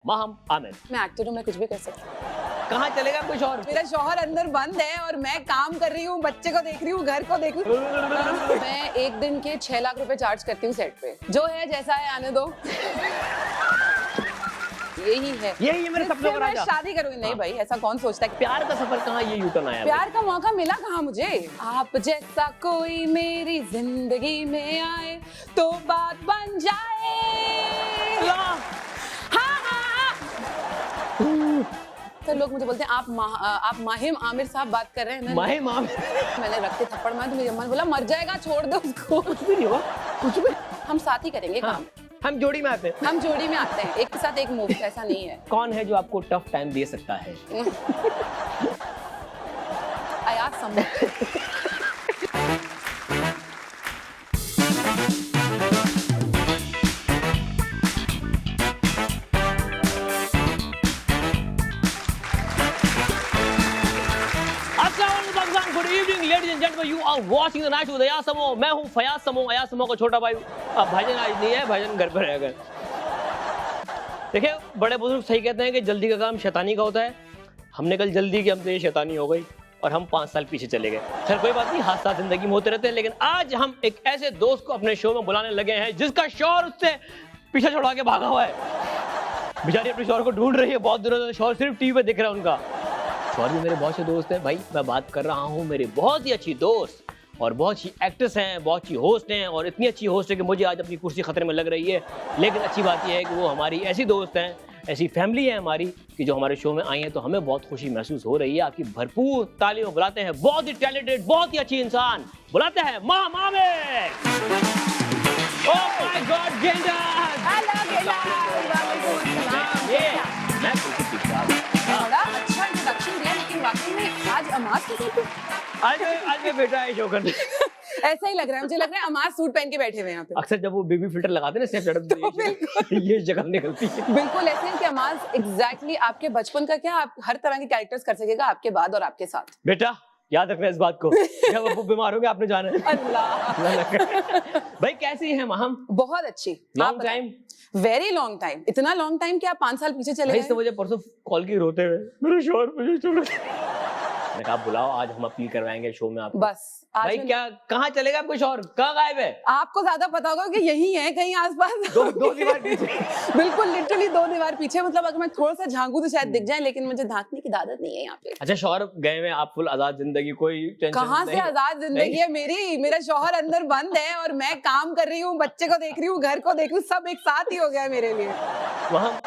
माहम आमिर। मैं एक्टर हूँ, मैं कुछ भी कर सकती हूँ। कहाँ चलेगा कुछ और? मेरा शौहर अंदर बंद है और मैं काम कर रही हूँ, बच्चे को देख रही हूँ, घर को देख रही हूँ। मैं एक दिन के 6 लाख रुपए चार्ज करती हूँ सेट पे। जो है जैसा है आने दो। यही है मेरे सपनों का मैं राजा। शादी करूंगी। नहीं भाई, ऐसा कौन सोचता है। प्यार का सफर कहाँ ये यूटर्न आया? प्यार का मौका मिला कहाँ मुझे। आप जैसा कोई मेरी जिंदगी में आए तो बात बन जाए। हाँ, हाँ। तो लोग मुझे बोलते हैं आप माहिम आमिर साहब बात कर रहे हैं। माहिम आमिर। मैंने रख के थप्पड़ मारा तो मेरी अम्मा ने बोला मर जाएगा, छोड़ दो उसको। कुछ भी नहीं हुआ, कुछ भी। हम साथ ही करेंगे काम। हम जोड़ी में आते हैं। हम जोड़ी में आते हैं, एक के साथ एक मूव, ऐसा नहीं है। कौन है जो आपको टफ टाइम दे सकता है? अयाज समझ। Good evening ladies and gentleman, you are watching the night show with Ayaz Samoo. मैं हूं फयाज समो, अयाज समो का छोटा भाई। अब भाईजान आज नहीं है, भाईजान घर पर रहेगा। देखिए, बड़े बुजुर्ग सही कहते हैं कि जल्दी का काम शैतानी का होता है। हमने कल जल्दी की, हमसे ये शैतानी हो गई और हम 5 साल पीछे चले गए। खैर कोई बात नहीं, हादसा जिंदगी में होते रहते हैं। लेकिन आज हम एक ऐसे दोस्त को अपने शो में बुलाने लगे हैं जिसका शौहर उससे पीछे छुड़ा के भागा हुआ है। बेचारी अपने शौहर को ढूंढ रही है बहुत दिनों से। शौहर सिर्फ टीवी पे दिख रहा है उनका। शौहर भी मेरे बहुत से दोस्त हैं भाई। मैं बात कर रहा हूँ मेरे बहुत ही अच्छी दोस्त और बहुत अच्छी एक्ट्रेस हैं, बहुत अच्छी होस्ट हैं, और इतनी अच्छी होस्ट है कि मुझे आज अपनी कुर्सी खतरे में लग रही है। लेकिन अच्छी बात यह है कि वो हमारी ऐसी दोस्त हैं, ऐसी फैमिली है हमारी, कि जो हमारे शो में आई है, तो हमें बहुत खुशी महसूस हो रही है। आपकी भरपूर तालियों बुलाते हैं बहुत ही टैलेंटेड, बहुत ही अच्छी इंसान, बुलाते हैं Maham Aamir. Oh my God गेंडा। हेलो गेंडा। बड़ा अच्छा इंट्रोडक्शन दिया, लेकिन वाकई में आज अमाज के साथ आज मैं बेटा है शो करने। ऐसा ही लग रहा है, मुझे लग रहा है अमाज सूट पहन के बैठे हुए हैं यहाँ पे। अक्सर जब वो बेबी फिल्टर लगाते हैं ना, तो ये जगह निकलती है। बिल्कुल ऐसे ही कि अमाज एग्जैक्टली आपके बचपन का क्या, आप हर तरह के कैरेक्टर्स कर सकेगा आपके बाद और आपके साथ। बेटा याद रखना इस बात को, जब वो बीमार हो गए आपने जाना है। अल्लाह। भाई कैसी है माहम? बहुत अच्छी। Long time, very long time. इतना लॉन्ग टाइम कि आप 5 साल पीछे चले गए। गए। मुझे परसों कॉल की रोते हुए, मेरे शौहर मुझे छोड़ गए। मैंने कहा बुलाओ, आज हम अपील करवाएंगे शो में आपको। बस आज भाई क्या, कहाँ चलेगा आपको शौहर? कहाँ गायब है? आपको ज्यादा पता होगा कि यही है कहीं आसपास। दो दीवार पीछे। बिल्कुल लिटरली 2 दीवार पीछे। मतलब अगर मैं थोड़ा सा झांकू तो शायद दिख जाए, लेकिन मुझे झांकने की आदत नहीं है यहाँ पे। अच्छा, शौहर गए में आप फुल आजाद जिंदगी, कोई टेंशन कहाँ से आजाद जिंदगी है मेरी। मेरा शौहर अंदर बंद है और मैं काम कर रही हूँ, बच्चे को देख रही हूँ, घर को देख रही हूँ, सब एक साथ ही हो गया मेरे लिए। वहाँ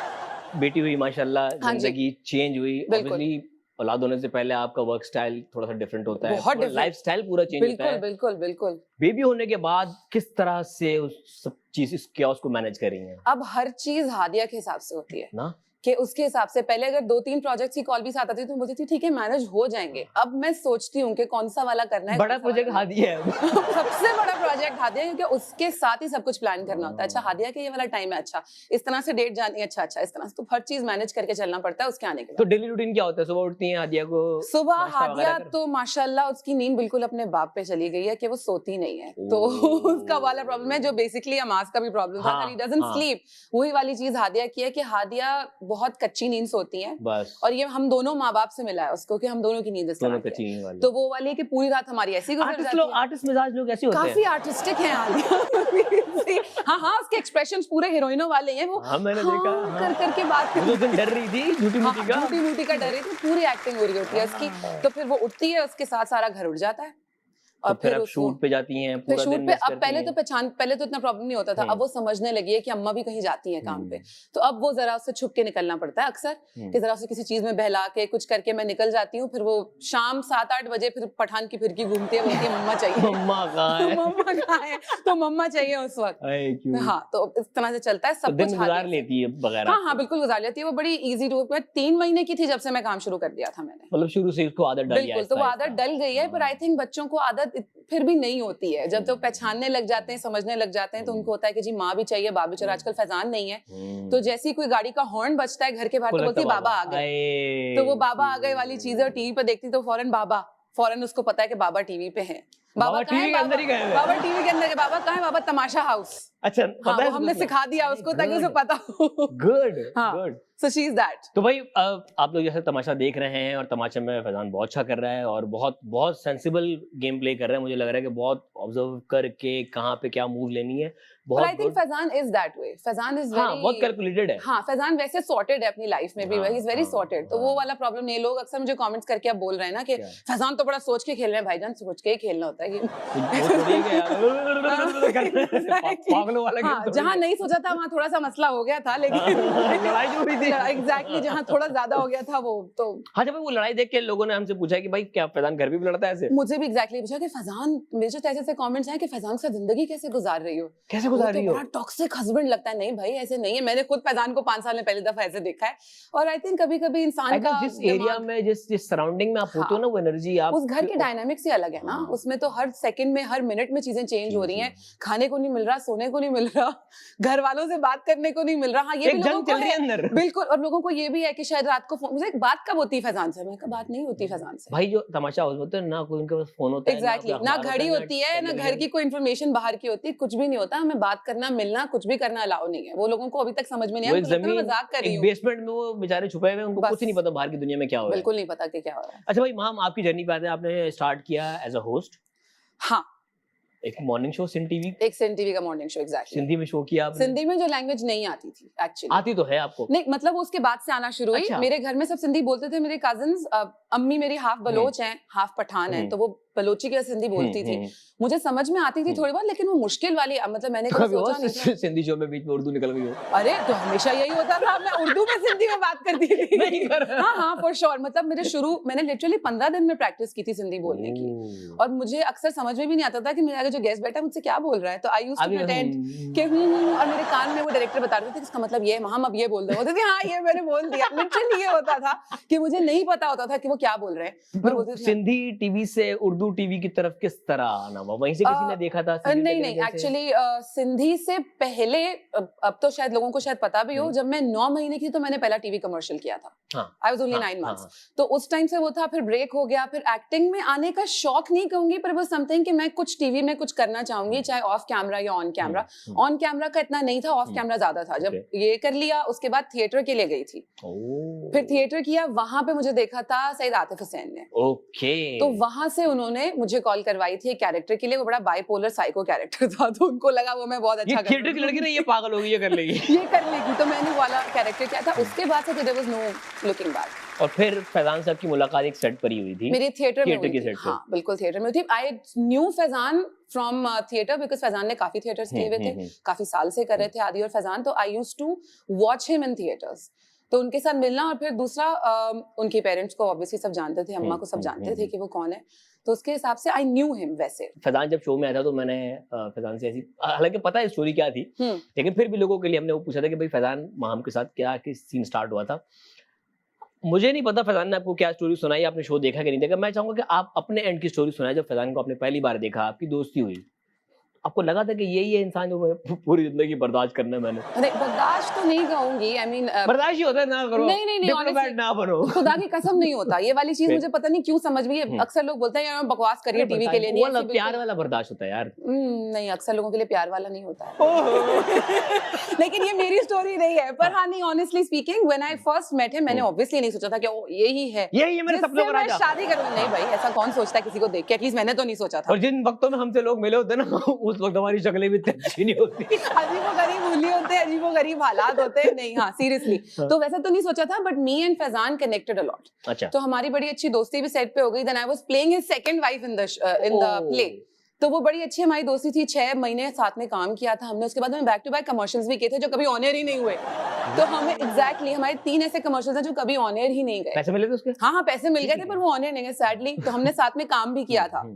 बेटी हुई माशाल्लाह, जिंदगी चेंज हुई। ऑब्वियसली औलाद होने से पहले आपका वर्क स्टाइल थोड़ा सा डिफरेंट होता है, लाइफ स्टाइल पूरा चेंज होता है। बिल्कुल बिल्कुल। बेबी होने के बाद किस तरह से उस सब चीज, इस chaos को मैनेज कर रही हैं? अब हर चीज हादिया के हिसाब से होती है ना, कि उसके हिसाब से। पहले अगर 2-3 प्रोजेक्ट्स की कॉल भी साथ आती थी तो बोलती थी ठीक है मैनेज हो जाएंगे। अब मैं सोचती हूँ कि कौन सा वाला करना है। बड़ा प्रोजेक्ट हादिया है। सबसे बड़ा प्रोजेक्ट हादिया, क्योंकि उसके साथ ही सब कुछ प्लान करना होता है। अच्छा हादिया के ये वाला टाइम है, अच्छा इस तरह से डेट जानी है, अच्छा इस तरह से, तो हर चीज मैनेज करके चलना पड़ता है उसके आने के बाद। तो डेली रूटीन क्या होता है? सुबह उठती हैं हादिया को? सुबह हादिया तो माशाल्लाह उसकी नींद बिल्कुल अपने बाप पे चली गई है कि वो सोती नहीं है। तो उसका वाला प्रॉब्लम है जो बेसिकली अमाज का भी प्रॉब्लम था, ही डजंट स्लीप। वही वाली चीज हादिया की है कि हादिया बहुत कच्ची नींद सोती है बस। और ये हम दोनों माँ बाप से मिला है उसको कि हम दोनों की नींद इस तरह की है। तो वो वाली कि पूरी रात हमारी ऐसी गुजर जाती है। आर्टिस्ट मिजाज लोग ऐसे होते हैं, काफी आर्टिस्टिक हैं हादिया। हाँ उसके एक्सप्रेशंस पूरे हीरोइनों वाले हैं। वो मैंने देखा कर करके बात उस दिन डर रही थी, झूठी मूठी का डर रही थी, पूरी एक्टिंग हो रही होती है उसकी। तो फिर वो उठती है, उसके साथ सारा घर उठ जाता है। और फिर अब शूट पे जाती हैं पूरा दिन मिस करती हैं। पहले तो इतना प्रॉब्लम नहीं होता था। अब वो समझने लगी है कि अम्मा भी कहीं जाती हैं काम पे, तो अब वो जरा उससे छुप के निकलना पड़ता है अक्सर, कि जरा उसे किसी चीज में बहला के कुछ करके मैं निकल जाती हूँ। फिर वो शाम 7-8 बजे फिर पठान की फिरकी घूमती है, बोलती है मम्मा चाहिए। मम्मा कहाँ है? तो मम्मा चाहिए उस वक्त। हाँ तो इस तरह से चलता है सब कुछ। गुजार लेती है वगैरह? हाँ बिल्कुल गुजार लेती है वो, बड़ी इजी टू। 3 महीने की थी जब से मैं काम शुरू कर दिया था मैंने। मतलब शुरू से उसको आदत डल गई है? बिल्कुल, तो वो आदत डल गई है। पर आई थिंक बच्चों को आदत फिर भी नहीं होती है। जब तो पहचानने लग जाते हैं, समझने लग जाते हैं, तो उनको होता है कि जी माँ भी चाहिए, बाप भी चाहिए। आजकल फैजान नहीं है, तो जैसे ही कोई गाड़ी का हॉर्न बजता है घर के बाहर तो बोलती है बाबा आ गए। तो वो बाबा आ गए वाली चीज है। और टीवी पे देखती तो फौरन उसको पता है कि बाबा टीवी पे है। बाबा टीवी के अंदर ही गए। बाबा टीवी के अंदर, बाबा कहाँ है? बाबा तमाशा हाउस। अच्छा, हाँ, पता है वो हमने उसको? सिखा दिया उसको ताकि उसे पता हो। गुड हाँ। Good. So she is that. तो भाई आप लोग जैसे तमाशा देख रहे हैं और तमाशे में फैजान बहुत अच्छा कर रहा है और बहुत बहुत सेंसिबल गेम प्ले कर रहा है। मुझे लग रहा है कि बहुत ऑब्जर्व करके कहाँ पे क्या मूव लेनी है, But I बहुत think good. Faizan is that way. Faizan is हाँ, very बहुत कैलकुलेटेड है। हाँ, फैजान वैसे सॉर्टेड है अपनी लाइफ में भी, हाँ, ही इज वेरी हाँ, सॉर्टेड। तो हाँ। वो वाला प्रॉब्लम नहीं है। लोग अक्सर मुझे कमेंट्स करके अब बोल रहे हैं ना कि क्या? फैजान तो बड़ा सोच के खेल रहे हैं। भाईजान सोच के ही खेलना होता है ये। वो थोड़ी है कि यार पागलों वाला हाँ, गेम जहाँ नहीं सोचा था वहाँ थोड़ा सा मसला हो गया था, लेकिन लड़ाई जो हुई थी एग्जैक्टली जहाँ थोड़ा ज्यादा हो गया था वो तो। हाँ, जब वो लड़ाई देख के लोगों ने हमसे पूछा कि भाई क्या फैजान घर भी लड़ता है ऐसे? मुझे भी एग्जैक्टली पूछा कि फैजान, मेरे जो ऐसे कमेंट्स हैं कि फैजान से जिंदगी कैसे गुजार रही हो, कैसे गुजार रही हो? बड़ा टॉक्सिक हस्बैंड लगता है। नहीं भाई, ऐसे नहीं है। मैंने खुद फैजान को 5 साल में पहली दफा ऐसे देखा है। और आई थिंक कभी कभी इंसान का जिस एरिया में जिस सराउंडिंग में आप होते हो ना, वो एनर्जी आप उस घर की डायनामिक्स ही अलग है ना। उसमें तो हर सेकंड में हर मिनट में चीजें चेंज हो रही हैं। खाने को नहीं मिल रहा, सोने को नहीं मिल रहा, घर वालों से बात करने को नहीं मिल रहा। हाँ, ये भी लोगों को है अंदर। बिल्कुल। और लोगों को ये भी है कि शायद रात को मुझे बात कब होती है फैजान से, मैं कहा बात नहीं होती फैजान से। भाई जो तमाशा हाउस होते हैं ना, कोई उनके पास फोन होता है एग्जैक्टली ना घड़ी होती है ना घर की कोई इन्फॉर्मेशन बाहर की होती है, कुछ भी नहीं होता। हमें बात करना मिलना कुछ भी करना अलाउ नहीं है। वो लोगों को अभी तक समझ में नहीं आया। मैं मजाक कर रही हूँ। बेसमेंट में वो बेचारे छुपे हुए हैं, उनको कुछ नहीं पता बाहर की दुनिया में क्या हो रहा है। बिल्कुल नहीं पता कि क्या हो रहा है। अच्छा भाई, मैम आपकी जर्नी पे आते हैं, आपने स्टार्ट किया एज अ होस्ट। हाँ, एक मॉर्निंग शो सिंध टीवी, एक सिंध टीवी का मॉर्निंग शो। एग्जैक्टली सिंधी में शो किया आपने। सिंधी में जो लैंग्वेज नहीं आती थी एक्चुअली। आती तो है आपको? नहीं, मतलब उसके बाद से आना शुरू हुई। अच्छा। मेरे घर में सब सिंधी बोलते थे। मेरे कजिन्स, अम्मी मेरी हाफ बलोच हैं हाफ पठान है, तो वो बलोची की सिंधी बोलती थी। मुझे समझ में आती थी थोड़ी बहुत, लेकिन वो मुश्किल वाली, मतलब मैंने कभी सोचा नहीं था। सिंधी शो में बीच में उर्दू निकल गई हो? अरे तो हमेशा यही होता था, मैं उर्दू में सिंधी में बात करती थी। नहीं कर रहा। हाँ हाँ, फॉर श्योर। मतलब मैंने लिटरली 15 दिन में प्रैक्टिस की थी सिंधी बोलने की। और मुझे अक्सर समझ में भी नहीं आता था कि मेरे आगे जो गेस्ट बैठा है मुझसे क्या बोल रहा है। तो आई यूज्ड टू प्रिटेंड कि और मेरे कान में वो डायरेक्टर बता रहे थे कि इसका मतलब ये है, हम अब ये बोल रहे होते थे। हाँ, ये मैंने बोल दिया। लिटरली ये होता था कि मुझे नहीं पता होता था कि वो क्या बोल रहे हैं। सिंधी टीवी से उर्दू टीवी की तरफ किस तरह आना हुआ? वहीं से किसी ने देखा था? नहीं, एक्चुअली सिंधी से पहले, अब तो शायद लोगों को शायद पता भी हो, जब मैं 9 महीने की थी तो मैंने पहला टीवी कमर्शियल किया था। I was only 9 months. तो उस टाइम से वो था, फिर ब्रेक हो गया। फिर एक्टिंग में आने का शौक नहीं कहूंगी, पर वो समथिंग कि मैं कुछ टीवी में कुछ करना चाहूंगी, चाहे ऑफ कैमरा या ऑन कैमरा। ऑन कैमरा का इतना नहीं था, ऑफ कैमरा ज्यादा था। जब ये कर लिया उसके बाद थिएटर के लिए गई थी। फिर थिएटर किया, वहां पे मुझे देखा था सईद आतिफ हुसैन ने। तो वहां से उन्होंने मुझे कॉल करवाई थी कैरेक्टर के लिए। वो बड़ा बाइपोलर साइको कैरेक्टर था, तो उनको लगा वो मैं बहुत अच्छा थिएटर की लड़की नहीं, ये पागल होगी, ये कर लेगी। ये कर लेगी। तो मैंने वाला कैरेक्टर किया था। उसके बाद से there was no looking back. और फिर फैजान साहब की मुलाकात एक सेट पर ही हुई थी? मेरी थिएटर में की हुई थी। हाँ, बिल्कुल थिएटर में हुई थी। I knew Faizan from theatre because Faizan ने काफी थिएटर्स किए हुए थे, काफी साल से कर रहे थे आदि और फैजान। तो I used to watch him in theatres. तो उनके साथ मिलना। और फिर दूसरा, उनके पेरेंट्स को ऑब्वियसली सब जानते थे, अम्मा को सब जानते थे कि वो कौन है। तो उसके हिसाब से आई न्यू हिम। वैसे फैजान जब शो में आया था तो मैंने फैजान से ऐसी, हालांकि पता है स्टोरी क्या थी, लेकिन फिर भी लोगों के लिए हमने वो पूछा था कि भाई फैजान माम के साथ क्या सीन स्टार्ट हुआ था। मुझे नहीं पता फैजान ने आपको क्या स्टोरी सुनाई, आपने शो देखा कि नहीं देखा। मैं चाहूंगा कि आप अपने एंड की स्टोरी सुनाए। जब फैजान को आपने पहली बार देखा, आपकी दोस्ती हुई, आपको लगा था कि यही है इंसान जो मैं पूरी जिंदगी बर्दाश्त करना है? मैंने बर्दाश्त तो नहीं कहूंगी, आई मीन बर्दाश्त ही होता है ना करो। नहीं डिप्लोमेट ना बनो। खुदा की कसम नहीं होता ये वाली चीज। मुझे पता नहीं क्यों समझ में अक्सर लोग बोलते हैं यार बकवास करिए टीवी के लिए। नहीं, प्यार वाला बर्दाश्त होता है यार। नहीं, अक्सर लोगों के लिए प्यार वाला नहीं होता है। लेकिन ये मेरी स्टोरी नहीं है। पर हाँ, नहीं, honestly speaking when I first met him, मैंने ऑब्वियसली नहीं सोचा था कि ओ यही है मेरे सपनों का राजा, शादी करूंगी। नहीं भाई, ऐसा कौन सोचता है किसी को देख के? एटलीस्ट मैंने तो नहीं सोचा था। और जिन वक्तों में हमसे लोग मिले होते ना, उस वक्त हमारी शक्लें भी अच्छी नहीं होती। अजीबोगरीब भूली होते हैं, अजीबोगरीब हालात होते हैं। नहीं, हाँ सीरियसली तो वैसा तो नहीं सोचा था। But me and Faizan connected a lot. अच्छा। तो हमारी बड़ी अच्छी दोस्ती भी सेट पे हो गई। Then I was playing his second wife in the play. तो वो बड़ी अच्छी हमारी दोस्ती थी। 6 महीने साथ में काम किया था हमने। उसके बाद में बैक टू बैक कमर्शियल्स भी किए थे जो कभी ऑन एयर ही नहीं हुए। तो हमें एग्जैक्टली हमारे 3 ऐसे कमर्शियल्स हैं जो कभी ऑन एयर ही नहीं गए। पैसे मिले थे उसके? हाँ, पैसे मिल गए थे, पर वो ऑन एयर नहीं गए सैडली। तो हमने साथ में काम भी किया था।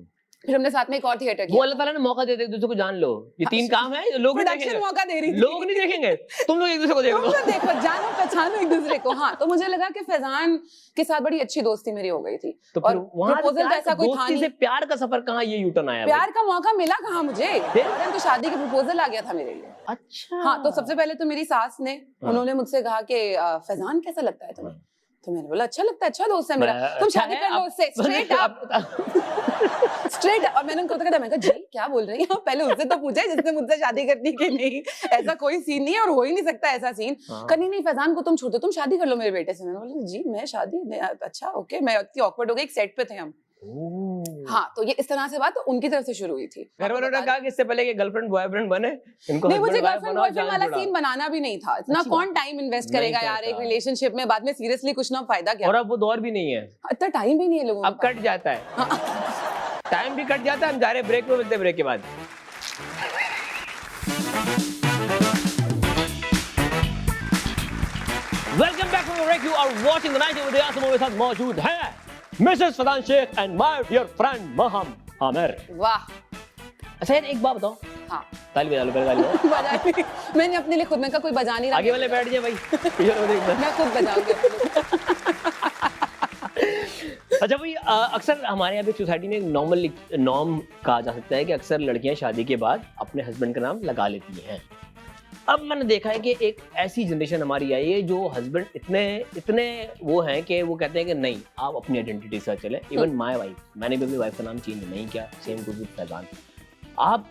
फिर हमने साथ में एक और थिएटर किया। वो अल्लाह ताला ने मौका देते एक दूसरे को जान लो। ये 3 काम है, लोग नहीं देखेंगे। मौका दे रही थी। लोग नहीं देखेंगे, तुम लोग एक दूसरे को देखो। तुम लोग देखो, जानो पहचानो एक दूसरे को। हाँ, तो मुझे लगा कि फैजान के साथ बड़ी अच्छी दोस्ती मेरी हो गई थी। तो फिर वहां प्रपोजल ऐसा कोई था नहीं। प्यार का सफर कहाँ, ये यूटर्न आया? प्यार का मौका मिला कहाँ मुझे? तो शादी का प्रपोजल आ गया था मेरे लिए। अच्छा। हाँ, तो सबसे पहले तो मेरी सास ने, उन्होंने मुझसे कहा कि फैजान कैसा लगता है तुम्हें? तो मैंने बोला अच्छा लगता है, अच्छा दोस्त है मेरा, तुम अच्छा शादी है, कर लो अब- उससे स्ट्रेट अप स्ट्रेट। और मैंने उनको कहा, मैं कहा जी क्या बोल रही हैं, पहले उससे तो पूछे जिसने मुझसे शादी करनी कि नहीं, ऐसा कोई सीन नहीं है और हो ही नहीं सकता ऐसा सीन। हाँ। कहीं नहीं फैजान को तुम छोड़ दो, तुम शादी कर लो मेरे बेटे से। मैंने बोला जी मैं शादी, अच्छा ओके। मैं इतनी ऑकवर्ड हो गई, एक सेट पे थे हम। ओह। हाँ, तो ये इस तरह से बात तो उनकी तरफ से शुरू हुई थी। घर वालों ने कहा कि इससे पहले कि गर्लफ्रेंड बॉयफ्रेंड बने, इनको नहीं, मुझे husband wife गर्लफ्रेंड बनाओ, बॉयफ्रेंड जान वाला जुड़ाओ। सीन बनाना भी नहीं था। इतना अच्छी कौन बात। टाइम इन्वेस्ट नहीं करेगा यार एक करता। रिलेशनशिप में, बाद में सीरियसली कुछ ना फायदा क्या। और अब वो दौर भी नहीं है, इतना टाइम भी नहीं है लोगों अब के कट जाता है, टाइम भी कट जाता है। हम जा रहे हैं ब्रेक में, मिलते हैं ब्रेक के बाद। Welcome back from break, you are watching the night with यासम। मेरे साथ मौजूद है मिसेस फदान Sheikh and my dear friend Maham Amir. वाह। अच्छा यार एक बात बताओ, हाँ ताली बजा लो, पहले ताली बजाओ। बजा नहीं। मैंने अपने लिए खुद में कहा कोई बजा नहीं रहा, आगे वाले बैठ जाए भाई, पीछे वाले देखना। मैं खुद बजाऊंगी अपने लिए। अच्छा भाई, अक्सर हमारे यहाँ पे सोसाइटी में नॉर्मल नॉर्म कहा जा सकता है कि अक्सर लड़कियां शादी के बाद अपने हस्बैंड का नाम लगा लेती हैं। अब मैंने देखा है कि एक ऐसी जनरेशन हमारी आई है जो हस्बैंड इतने इतने वो हैं कि वो कहते हैं कि नहीं आप अपनी आइडेंटिटी से चले। इवन माय वाइफ, मैंने भी अपनी वाइफ का नाम चेंज नहीं किया, सेम टू विद फैजान। आप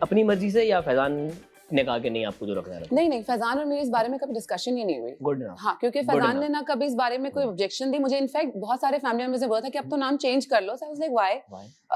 अपनी मर्जी से या फैजान ने कहा कि नहीं आपको जो रखना है? नहीं नहीं, फैजान और मेरी इस बारे में कभी डिस्कशन ही नहीं हुई। गुड। हाँ, क्योंकि फैजान ने ना कभी इस बारे में कोई ऑब्जेक्शन दी। मुझे इनफैक्ट बहुत सारे फैमिली मेंबर्स ने बोला था कि अब तो नाम चेंज कर लो। So like why?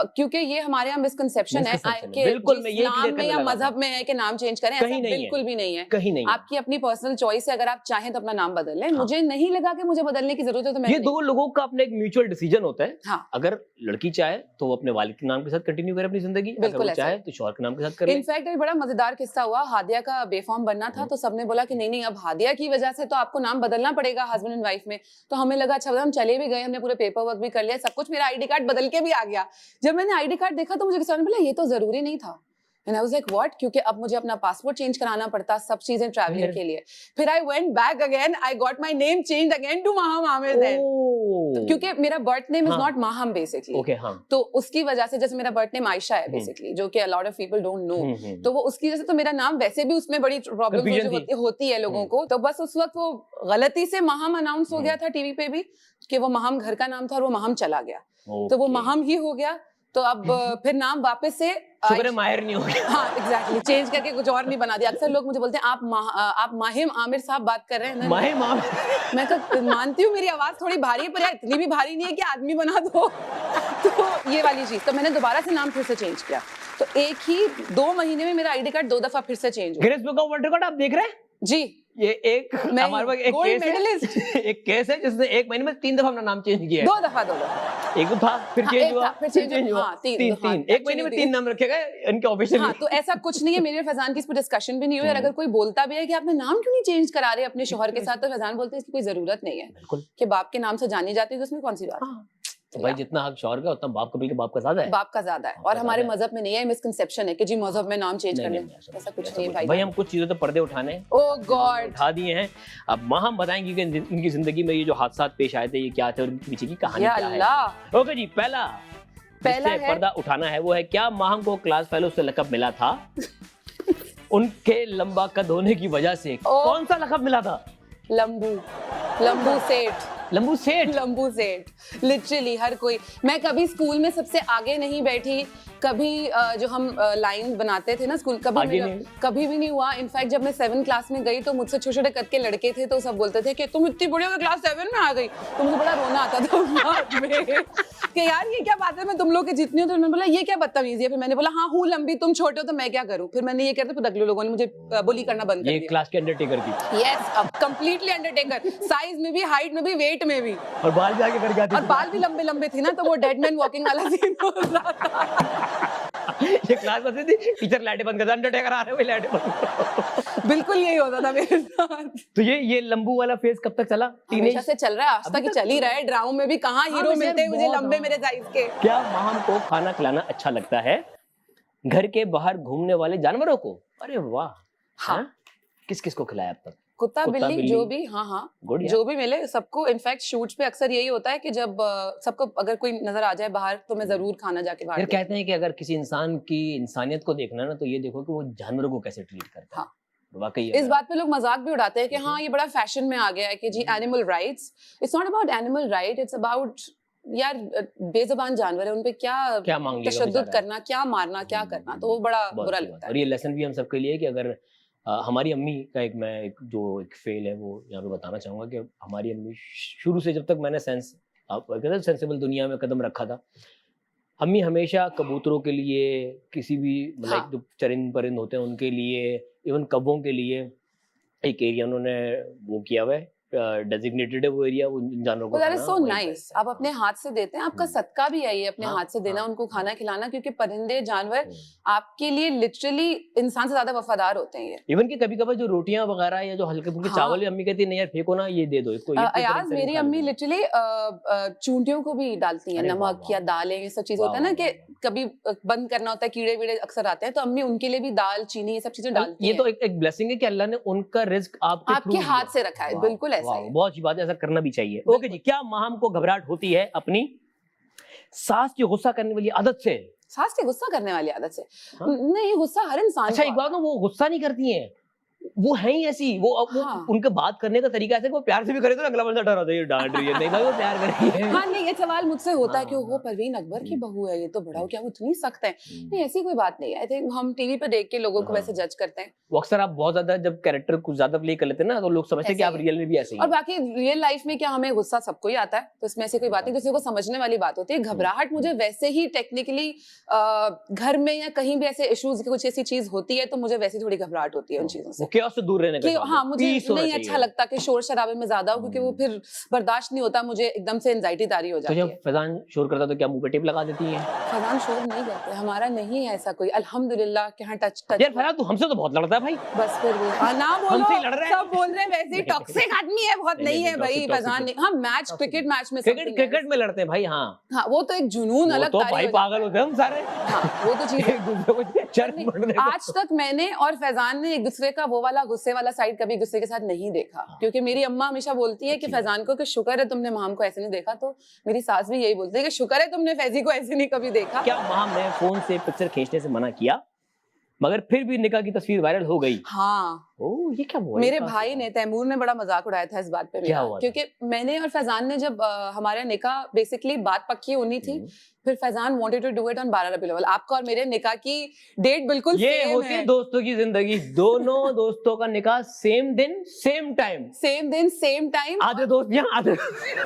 क्योंकि ये हमारे यहाँ मिसकंसेप्शन है कि बिल्कुल मैं ये इस्लाम में या मजहब में है कि नाम चेंज करें, ऐसा बिल्कुल भी नहीं है। कहीं नहीं, आपकी अपनी पर्सनल चॉइस है, अगर आप चाहें तो अपना नाम बदल लें। मुझे नहीं लगा कि मुझे बदलने की जरूरत है, तो मैं ये दो लोगों का अपना एक म्यूचुअल डिसीजन होता है। हाँ। अगर लड़की चाहे तो वो अपने वालिद के नाम के साथ कंटिन्यू करे अपनी जिंदगी, अगर वो चाहे तो शौहर के नाम के साथ करे। इनफैक्ट एक बड़ा मजेदार किस्सा हुआ, हादिया का बेफॉर्म बनना था तो सबने बोला कि नहीं नहीं अब हादिया की वजह से तो आपको नाम बदलना पड़ेगा हस्बैंड एंड वाइफ में। तो हमें लगा अच्छा हम चले भी गए, हमने पूरे पेपर वर्क भी कर लिया, सब कुछ, मेरा आईडी कार्ड बदल के भी आ गया। जब मैंने आईडी कार्ड देखा तो मुझे किसी ने बोला ये तो जरूरी नहीं था। And I was like, what? क्योंकि अब मुझे अपना पासपोर्ट चेंज कराना पड़ता, सब चीजें ट्रैवलिंग के लिए। फिर I went back again, I got my name changed again to Maham Amir then. क्योंकि मेरा birth name is not Maham basically. Okay हाँ। तो उसकी वजह से, जैसे मेरा बर्थ नेम आयशा है बेसिकली, जो कि a lot of people don't know, तो वो उसकी वजह से तो मेरा नाम वैसे भी उसमें बड़ी प्रॉब्लम होती है लोगों को। तो बस उस वक्त वो गलती से माहम अनाउंस हो गया था टीवी पे भी कि वो माहम घर का नाम था और वो माहम चला गया, तो वो माहम ही हो गया। तो अब फिर नाम वापस से शुक्र है माहिर नहीं हो गया। हाँ एग्जैक्टली, चेंज करके कुछ और नहीं बना दिया। अक्सर लोग मुझे बोलते हैं आप माहिम आमिर साहब बात कर रहे हैं। माहिम आमिर। मैं तो मानती हूँ मेरी आवाज थोड़ी भारी है, पर यार इतनी भी भारी नहीं है कि आदमी बना दो। तो ये वाली चीज, तो मैंने दोबारा से नाम फिर से चेंज किया। तो एक ही 2 महीने में मेरा आईडी कार्ड 2 दफा फिर से चेंज हुआ। Guinness book of world record आप देख रहे हैं जी। ये एक हमारे पास एक केस है, एक केस है जिसने 1 महीने में 3 दफा अपना नाम चेंज किया है। 2 दफा। एक था फिर चेंज हुआ, फिर चेंज हुआ, तीन। 1 महीने में 3 नाम रखे गए इनके ऑफिशियल। हाँ, तो ऐसा कुछ नहीं है। मेरे फैजान की इस पर डिस्कशन भी नहीं हुई। और अगर कोई बोलता भी है कि आपने नाम क्यों नहीं चेंज करा रहे अपने शोहर के साथ, तो फैजान बोलते हैं इसकी कोई जरूरत नहीं है कि बाप के नाम से जानी जाती है, तो उसमें कौन सी बात है। तो भाई जितना हक शौहर का उतना बाप का, बल्कि बाप का ज्यादा है। बाप का ज्यादा है। और हमारे मजहब में नहीं है, मिसकंसेप्शन है कि जी मजहब में नाम चेंज करने, ऐसा कुछ नहीं है भाई। हम कुछ चीजों तो पर्दे उठाने ओह गॉड उठा दिए हैं। अब हम बताएंगे कि इनकी जिंदगी में ये जो हादसा पेश आए थे ये क्या थे और इनके पीछे की कहानी क्या है। ओके जी, पहला है पर्दा उठाना है वो है, क्या माहम को क्लास फेलो से लक़ब मिला था उनके लंबा कद होने की वजह से? कौन सा लक़ब मिला था? लंबू सेठ। लिटरली हर कोई। मैं कभी स्कूल में सबसे आगे नहीं बैठी, कभी जो हम लाइन बनाते थे ना स्कूल, कभी भी नहीं हुआ। इनफैक्ट जब मैं 7th क्लास में गई तो मुझसे छोटे छोटे कद के लड़के थे, तो सब बोलते थे कि तुम इतनी बड़ी हो गई क्लास 7 में आ गई। तो मुझे बड़ा रोना आता था बाद में कि यार ये क्या बात है, मैं तुम लोग के जितनी हूँ। तो उन्होंने बोला ये क्या बदतमीजी है। फिर मैंने बोला हाँ हूँ लंबी, तुम छोटे हो तो मैं क्या करूँ। फिर मैंने ये कहते फिर अगले लोगों ने मुझे बुली करना बंद कर दिया। ये क्लास के अंडरटेकर की। यस, अब कंप्लीटली अंडरटेकर, साइज में भी, हाइट में भी, वेट में भी। और बाल भी आगे करके आते और बाल भी लंबे लंबे थे ना, तो वो डेड मैन वॉकिंग वाला सीन हो रहा था। ये क्लास बस थी, टीचर लाइटें बंद कर, अंडरटेकर आ रहे हैं, लाइटें बंद। बिल्कुल यही होता था मेरे साथ। तो ये लंबू वाला फेज कब तक चला? हमेशा से चल रहा है, आज तक चल ही रहा है। ड्रामों में भी कहाँ हीरो मिलते हैं मुझे लंबे मेरे साइज के। क्या माहम को खाना खिलाना अच्छा लगता है घर के बाहर घूमने वाले जानवरों को? अरे वाह। हाँ, किस किस को खिलाया अब तक? कुत्ता बिल्ली जो भी, हाँ जो भी मिले सबको। इनफैक्ट शूट्स पे अक्सर यही होता है कि जब सबको अगर कोई नजर आ जाए बाहर तो मैं जरूर खाना जाके बाहर। कहते हैं कि अगर किसी इंसान की इंसानियत को देखना ना तो ये देखो कि वो जानवरों को कैसे ट्रीट करता है। हाँ, वाकई इस बात पे लोग मजाक भी उड़ाते हैं कि हाँ ये बड़ा फैशन में आ गया है कि जी animal rights, it's not about animal right, it's about यार बेजुबान जानवर है, उनपे क्या मांग लेगा तशद्दुद बेचारा। करना, क्या मारना, क्या करना, तो वो बड़ा बहुत बुरा अच्छी बात लगता है। और है। ये लेसन भी हम सबके लिए है कि अगर हमारी अम्मी का एक फेल है वो यहाँ पे बताना चाहूंगा कि हमारी अम्मी शुरू से जब तक मैंने सेंसिबल दुनिया में कदम रखा था, अम्मी हमेशा कबूतरों के लिए, किसी भी हाँ। जो चरिंद परिंद होते हैं उनके लिए, इवन कब्बों के लिए एक एरिया उन्होंने वो किया हुआ है, डेजिग्नेटेड है वो एरिया, उन जानवरों को दैट इज खाना सो वहीं पे। नाइस, आप अपने हाथ से देते हैं, आपका हम्म। सदका भी है ये, अपने हाँ, हाथ से देना, हाँ, उनको खाना हाँ। खिलाना, क्योंकि परिंदे जानवर हम्म। आपके लिए लिटरली इंसान से ज्यादा वफादार होते हैं ये। इवन कि कभी कभार जो रोटियां वगैरह या जो हल्के फुल्के हाँ। चावल, अम्मी कहती है नहीं यार फेंको ना, ये दे दो इसको, ये अयाज मेरी अम्मी लिटरली चूंटियों को भी डालती हैं, अरे वाह, नमक वाह, या वाह। दालें, ये सब चीज वाह, होता है ना वाह, कि कभी बंद करना होता है, कीड़े वीड़े अक्सर आते हैं, तो अम्मी उनके लिए भी दाल चीनी ये सब चीजें डालती ये हैं। तो एक ब्लेसिंग है कि अल्लाह ने उनका रिस्क आपके आपके थ्रू हाथ से रखा है, बिल्कुल ऐसा ही है। बहुत अच्छी बात है, ऐसा करना भी चाहिए। ओके जी, क्या माहम को घबराहट होती है अपनी सास की गुस्सा करने वाली आदत से? सास की गुस्सा करने वाली आदत से? हाँ? नहीं, गुस्सा हर इंसान अच्छा को एक बात ना, वो गुस्सा नहीं करती हैं, वो है ही ऐसी, वो हाँ। उनके बात करने का तरीका ऐसे कि वो प्यार से भी करे तो अगला बंदा डरा था, ये डांट रही है, नहीं भाई वो प्यार कर रही है। हाँ नहीं, ये सवाल मुझसे होता है कि हाँ, वो परवीन अकबर की बहू है, ये तो बड़ा हो, क्या वो इतनी सख्त है? हम्म। नहीं, ऐसी कोई बात नहीं है। आई थिंक हम टीवी पे देख के लोगों को हाँ। वैसे जज करते हैं, वो अक्सर आप बहुत ज्यादा जब कैरेक्टर कुछ ज्यादा प्ले कर लेते हैं ना, तो लोग समझते हैं कि ऐसे आप ही। रियल में भी ऐसे ही और हैं। बाकी रियल लाइफ में क्या हमें गुस्सा सबको ही आता है, तो इसमें ऐसी कोई बात नहीं, किसी को समझने वाली बात होती है। घबराहट मुझे वैसे ही टेक्निकली घर में या कहीं भी ऐसे इश्यूज की कुछ ऐसी चीज होती है तो मुझे वैसे थोड़ी घबराहट होती है उन चीजों से वो chaos से दूर रहने का कि काम है, हाँ मुझे peace होना नहीं चाहिए। अच्छा लगता कि शोर शराबे में ज्यादा हो, क्योंकि वो फिर बर्दाश्त नहीं होता, मुझे एकदम से एंजाइटी तारी हो तो जाती जब है। फैजान शोर करता तो क्या मुंह पे टेप लगा देती हैं? फैजान शोर नहीं करते, हमारा नहीं है ऐसा कोई, अल्हम्दुलिल्लाह के यहाँ टच यार फैजान तू हमसे तो बहुत लड़ता है भाई। बस फिर भी ना बोलो, हमसे ही लड़ रहे हैं। सब बोल रहे हैं वैसे ही टॉक्सिक आदमी है, बहुत नहीं है भाई toxic, फैजान नहीं। हाँ मैच, क्रिकेट मैच में क्रिकेट में लड़ते हैं भाई। हाँ हाँ वो तो एक जुनून वो अलग तो तारी भाई हो जाता पागल होते हैं हम सारे। है। हाँ वो तो चीज एक दूसरे को चर्च बढ़ने को। आज तक मैंने और फैजान ने एक दूसरे का वो वाला गुस्से वाला साइड कभी गुस्से के साथ नहीं देखा, क्योंकि मेरी अम्मा हमेशा बोलती है कि फैजान को कि शुक्र है तुमने माम को ऐसे नहीं देखा, तो मेरी सास भी यही बोलती है कि शुक्र है तुमने फैजी को ऐसे नहीं कभी देखा। क्या माम ने फोन से पिक्चर खींचने से मना किया मगर फिर भी निकाह की तस्वीर वायरल हो गई? हाँ ओह ये क्या हुआ? मेरे भाई ने, तैमूर ने बड़ा मजाक उड़ाया था इस बात पे क्या मेरा, हुआ था? क्योंकि मैंने और फैजान ने जब हमारा निकाह बेसिकली बात पक्की होनी थी, फिर Faizan wanted to do it on 12 रबीउल अव्वल। आपका और मेरे निकाह की डेट बिल्कुल ये सेम होती है दोस्तों की जिंदगी, दोनों दोस्तों का निकाह सेम दिन सेम टाइम, सेम दिन सेम टाइम। आधे दोस्त यहाँ आधे।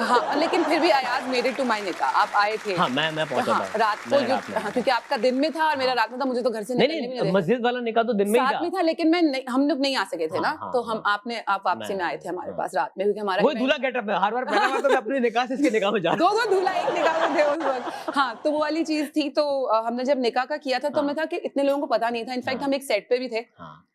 हाँ लेकिन फिर भी अयाज मेरे टू माई निकाह, आप आए थे। हाँ मैं पहुंचा हाँ, था रात को मैं रात में। हाँ, क्योंकि आपका दिन में था और मेरा रात में था, मुझे तो घर से निकलने भी नहीं नहीं मस्जिद वाला निकाह तो दिन में ही साथ था। में था, लेकिन हम लोग नहीं आ सके थे ना, हाँ, तो हम आप वापसी में आए थे हमारे पास रात में, क्योंकि हमारा वही दूल्हा गेटअप है, हर बार पहला बार तो मैं अपने निकाह से इसके निकाह में जा रहा दो दूल्हा एक निकाह में थे उस वक्त। हाँ तो वो वाली चीज थी, तो हमने जब निकाह का किया था तो हमें था कि इतने लोगों को पता नहीं था, इनफैक्ट हम एक सेट पे भी थे,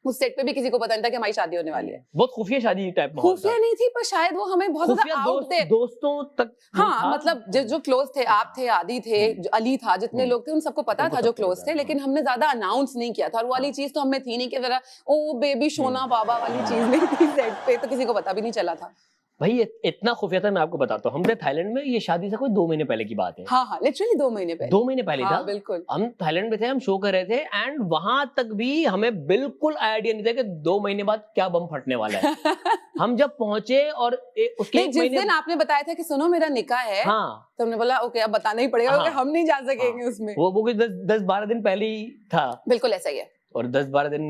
उस सेट पे भी किसी को पता नहीं था कि हमारी शादी होने वाली है। बहुत खुफिया शादी टाइप में खुफिया नहीं थी, पर शायद वो हमें बहुत ज्यादा आउट थे, दोस्तों तक। हाँ मतलब जो क्लोज थे, आप थे, आदि थे, अली था, जितने लोग थे उन सबको पता था जो क्लोज थे, लेकिन हमने ज्यादा अनाउंस नहीं किया था, और वो वाली चीज तो हमें थी नहीं कि जरा ओ बेबी सोना बाबा वाली चीज नहीं थी सेट पे, तो किसी को पता भी नहीं चला था भाई। इतना खुफिया था, मैं आपको बताता हूँ, हम थे थाईलैंड में, ये शादी से कोई 2 महीने पहले की बात है। हाँ लिटरली 2 महीने पहले, 2 महीने पहले था, बिल्कुल। हम थाईलैंड में थे, हम शो कर रहे थे, एंड वहां तक भी हमें बिल्कुल आइडिया नहीं था कि 2 महीने बाद क्या बम फटने वाला है। हम जब पहुंचे और उसके जिस दिन आपने बताया था कि सुनो मेरा निकाह है, हाँ तो हमने बोला ओके अब बताना ही पड़ेगा, क्योंकि हम नहीं जा सकेंगे उसमें। वो कुछ 10-12 दिन पहले ही था, बिल्कुल ऐसा ही है। और 10-12 दिन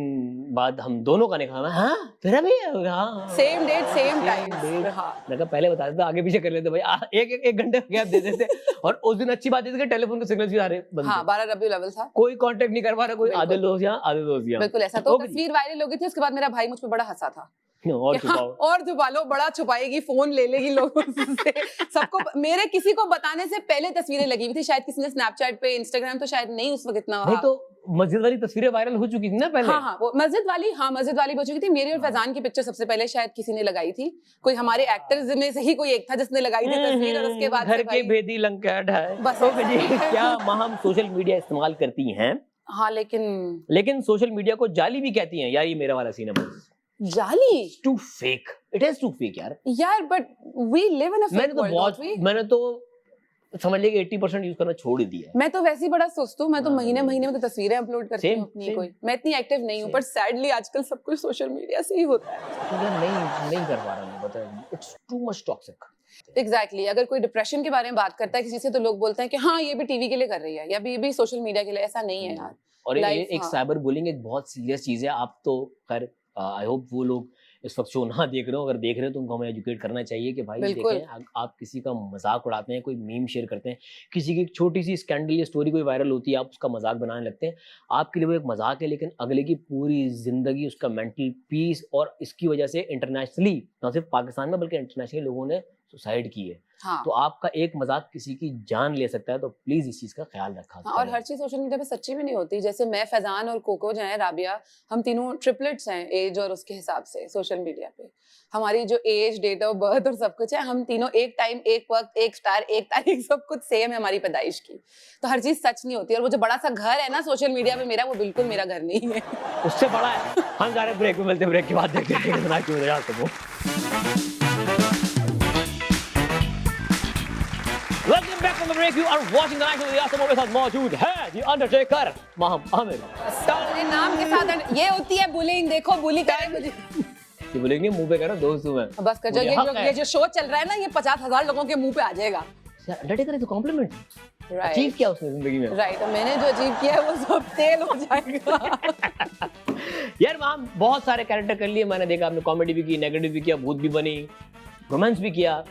बाद हम दोनों का निकाह। हाँ तेरा भी है? हाँ सेम डेट सेम टाइम। मैं कहा पहले बता देते, आगे पीछे कर लेते भाई, एक घंटे का गैप दे देते। और उस दिन अच्छी बात है कि टेलीफोन के सिग्नल्स भी आ रहे बंद थे। हाँ 12 रबीउल अव्वल था, कोई कांटेक्ट नहीं कर पा रहा, कोई आधे दोस्त यहाँ आधे दोस्त यहाँ, बिल्कुल ऐसा। तो तस्वीर वायरल हो गई थी, उसके बाद मेरा भाई मुझ पर बड़ा हंसा था और छुपाओ और छुपा लो, बड़ा छुपाएगी, फोन ले लेगी लोगों से सबको। मेरे किसी को बताने से पहले तस्वीरें लगी हुई थी, शायद किसी ने स्नैपचैट पे, इंस्टाग्राम तो शायद नहीं उस वक्त इतना। नहीं तो मस्जिद वाली तस्वीरें वायरल हो चुकी थी ना पहले। हाँ वो मस्जिद वाली हो चुकी थी। मेरी और फैजान की पिक्चर सबसे पहले शायद किसी ने लगाई थी, कोई हमारे एक्टर्स में से ही कोई एक था जिसने लगाई थी तस्वीर, और उसके बाद घर के भेदी लंकाट है बस। क्या माहम सोशल मीडिया इस्तेमाल करती हैं? हाँ लेकिन सोशल मीडिया को जाली भी कहती हैं यार, ये मेरा वाला सीन है जाली, too fake, it is too fake यार। But we live in a fake world. मैंने तो समझ लीजिए 80% यूज करना छोड़ ही दिया है। मैं तो वैसे ही बड़ा सुस्त हूँ, मैं तो हाँ, महीने महीने में तो तस्वीरें अपलोड करती Same, हूँ अपनी same. कोई, मैं इतनी एक्टिव नहीं हूँ, Same. पर सैडली आजकल सब कुछ सोशल मीडिया से ही होता है। तो यार नहीं कर पा रहा हूँ, पता है, it's too much toxic. Exactly अगर कोई डिप्रेशन के बारे में बात करता है किसी से, तो लोग बोलते हैं कि हाँ ये भी टीवी के लिए कर रही है, या ये भी सोशल मीडिया के लिए। ऐसा नहीं है यार। और ये Life, एक हाँ। साइबर बुलिंग एक बहुत सीरियस चीज है। आप तो खैर आई होप वो लोग इस वक्त शो ना देख रहे हो, अगर देख रहे हो तो उनको हमें एजुकेट करना चाहिए कि भाई बिल्कुल। देखें, आप किसी का मजाक उड़ाते हैं, कोई मीम शेयर करते हैं, किसी की एक छोटी सी स्कैंडल या स्टोरी कोई वायरल होती है, आप उसका मजाक बनाने लगते हैं, आपके लिए वो एक मजाक है, लेकिन अगले की पूरी जिंदगी, उसका मेंटल पीस, और इसकी वजह से इंटरनेशनली, ना सिर्फ पाकिस्तान में बल्कि इंटरनेशनली लोगों ने सुसाइड की है। हाँ। तो आपका एक मजाक किसी की जान ले सकता है, तो प्लीज इस चीज का ख्याल रखा हाँ, और हर चीज सोशल मीडिया पे सच्ची भी नहीं होती। जैसे मैं, फैजान और कोको जो है, राबिया, हम तीनों ट्रिपलेट्स हैं एज और उसके हिसाब से सोशल मीडिया पे। हमारी जो एज, डेट ऑफ बर्थ और सब कुछ है, हम तीनों एक टाइम, एक वक्त, एक स्टार, एक तारीख, सब कुछ सेम है हमारी पैदाइश की। तो हर चीज सच नहीं होती। और वो जो बड़ा सा घर है ना सोशल मीडिया पे मेरा, वो बिल्कुल मेरा घर नहीं है। उससे बड़ा है। हम जा रहे हैं ब्रेक में, मिलते हैं ब्रेक के बाद, देखते हैं कितना क्यों रहा सबको। Welcome back from the break. You are watching the night show. यहाँ सबों के साथ मौजूद है The Undertaker, माहम आमिर। मेरे नाम के साथ ये होती है बुलिंग। देखो बुली करे मुझे। ये बोलेंगे मुंह पे करो, दोस्त हूँ मैं। बस कर, ये जो शो चल रहा है ना, ये 50,000 लोगों के मुंह पे आ जाएगा। अंडरटेकर है तो कॉम्प्लीमेंट। राइट। अचीव किया उसने जिंदगी में। राइट, और मैंने जो अचीव किया है वो सब तेल हो जाएगा। यार माम बहुत सारे कैरेक्टर कर लिए मैंने, देखा आपने कॉमेडी भी की, नेगेटिव भी किया, भूत भी बनी, रोमांस भी किया,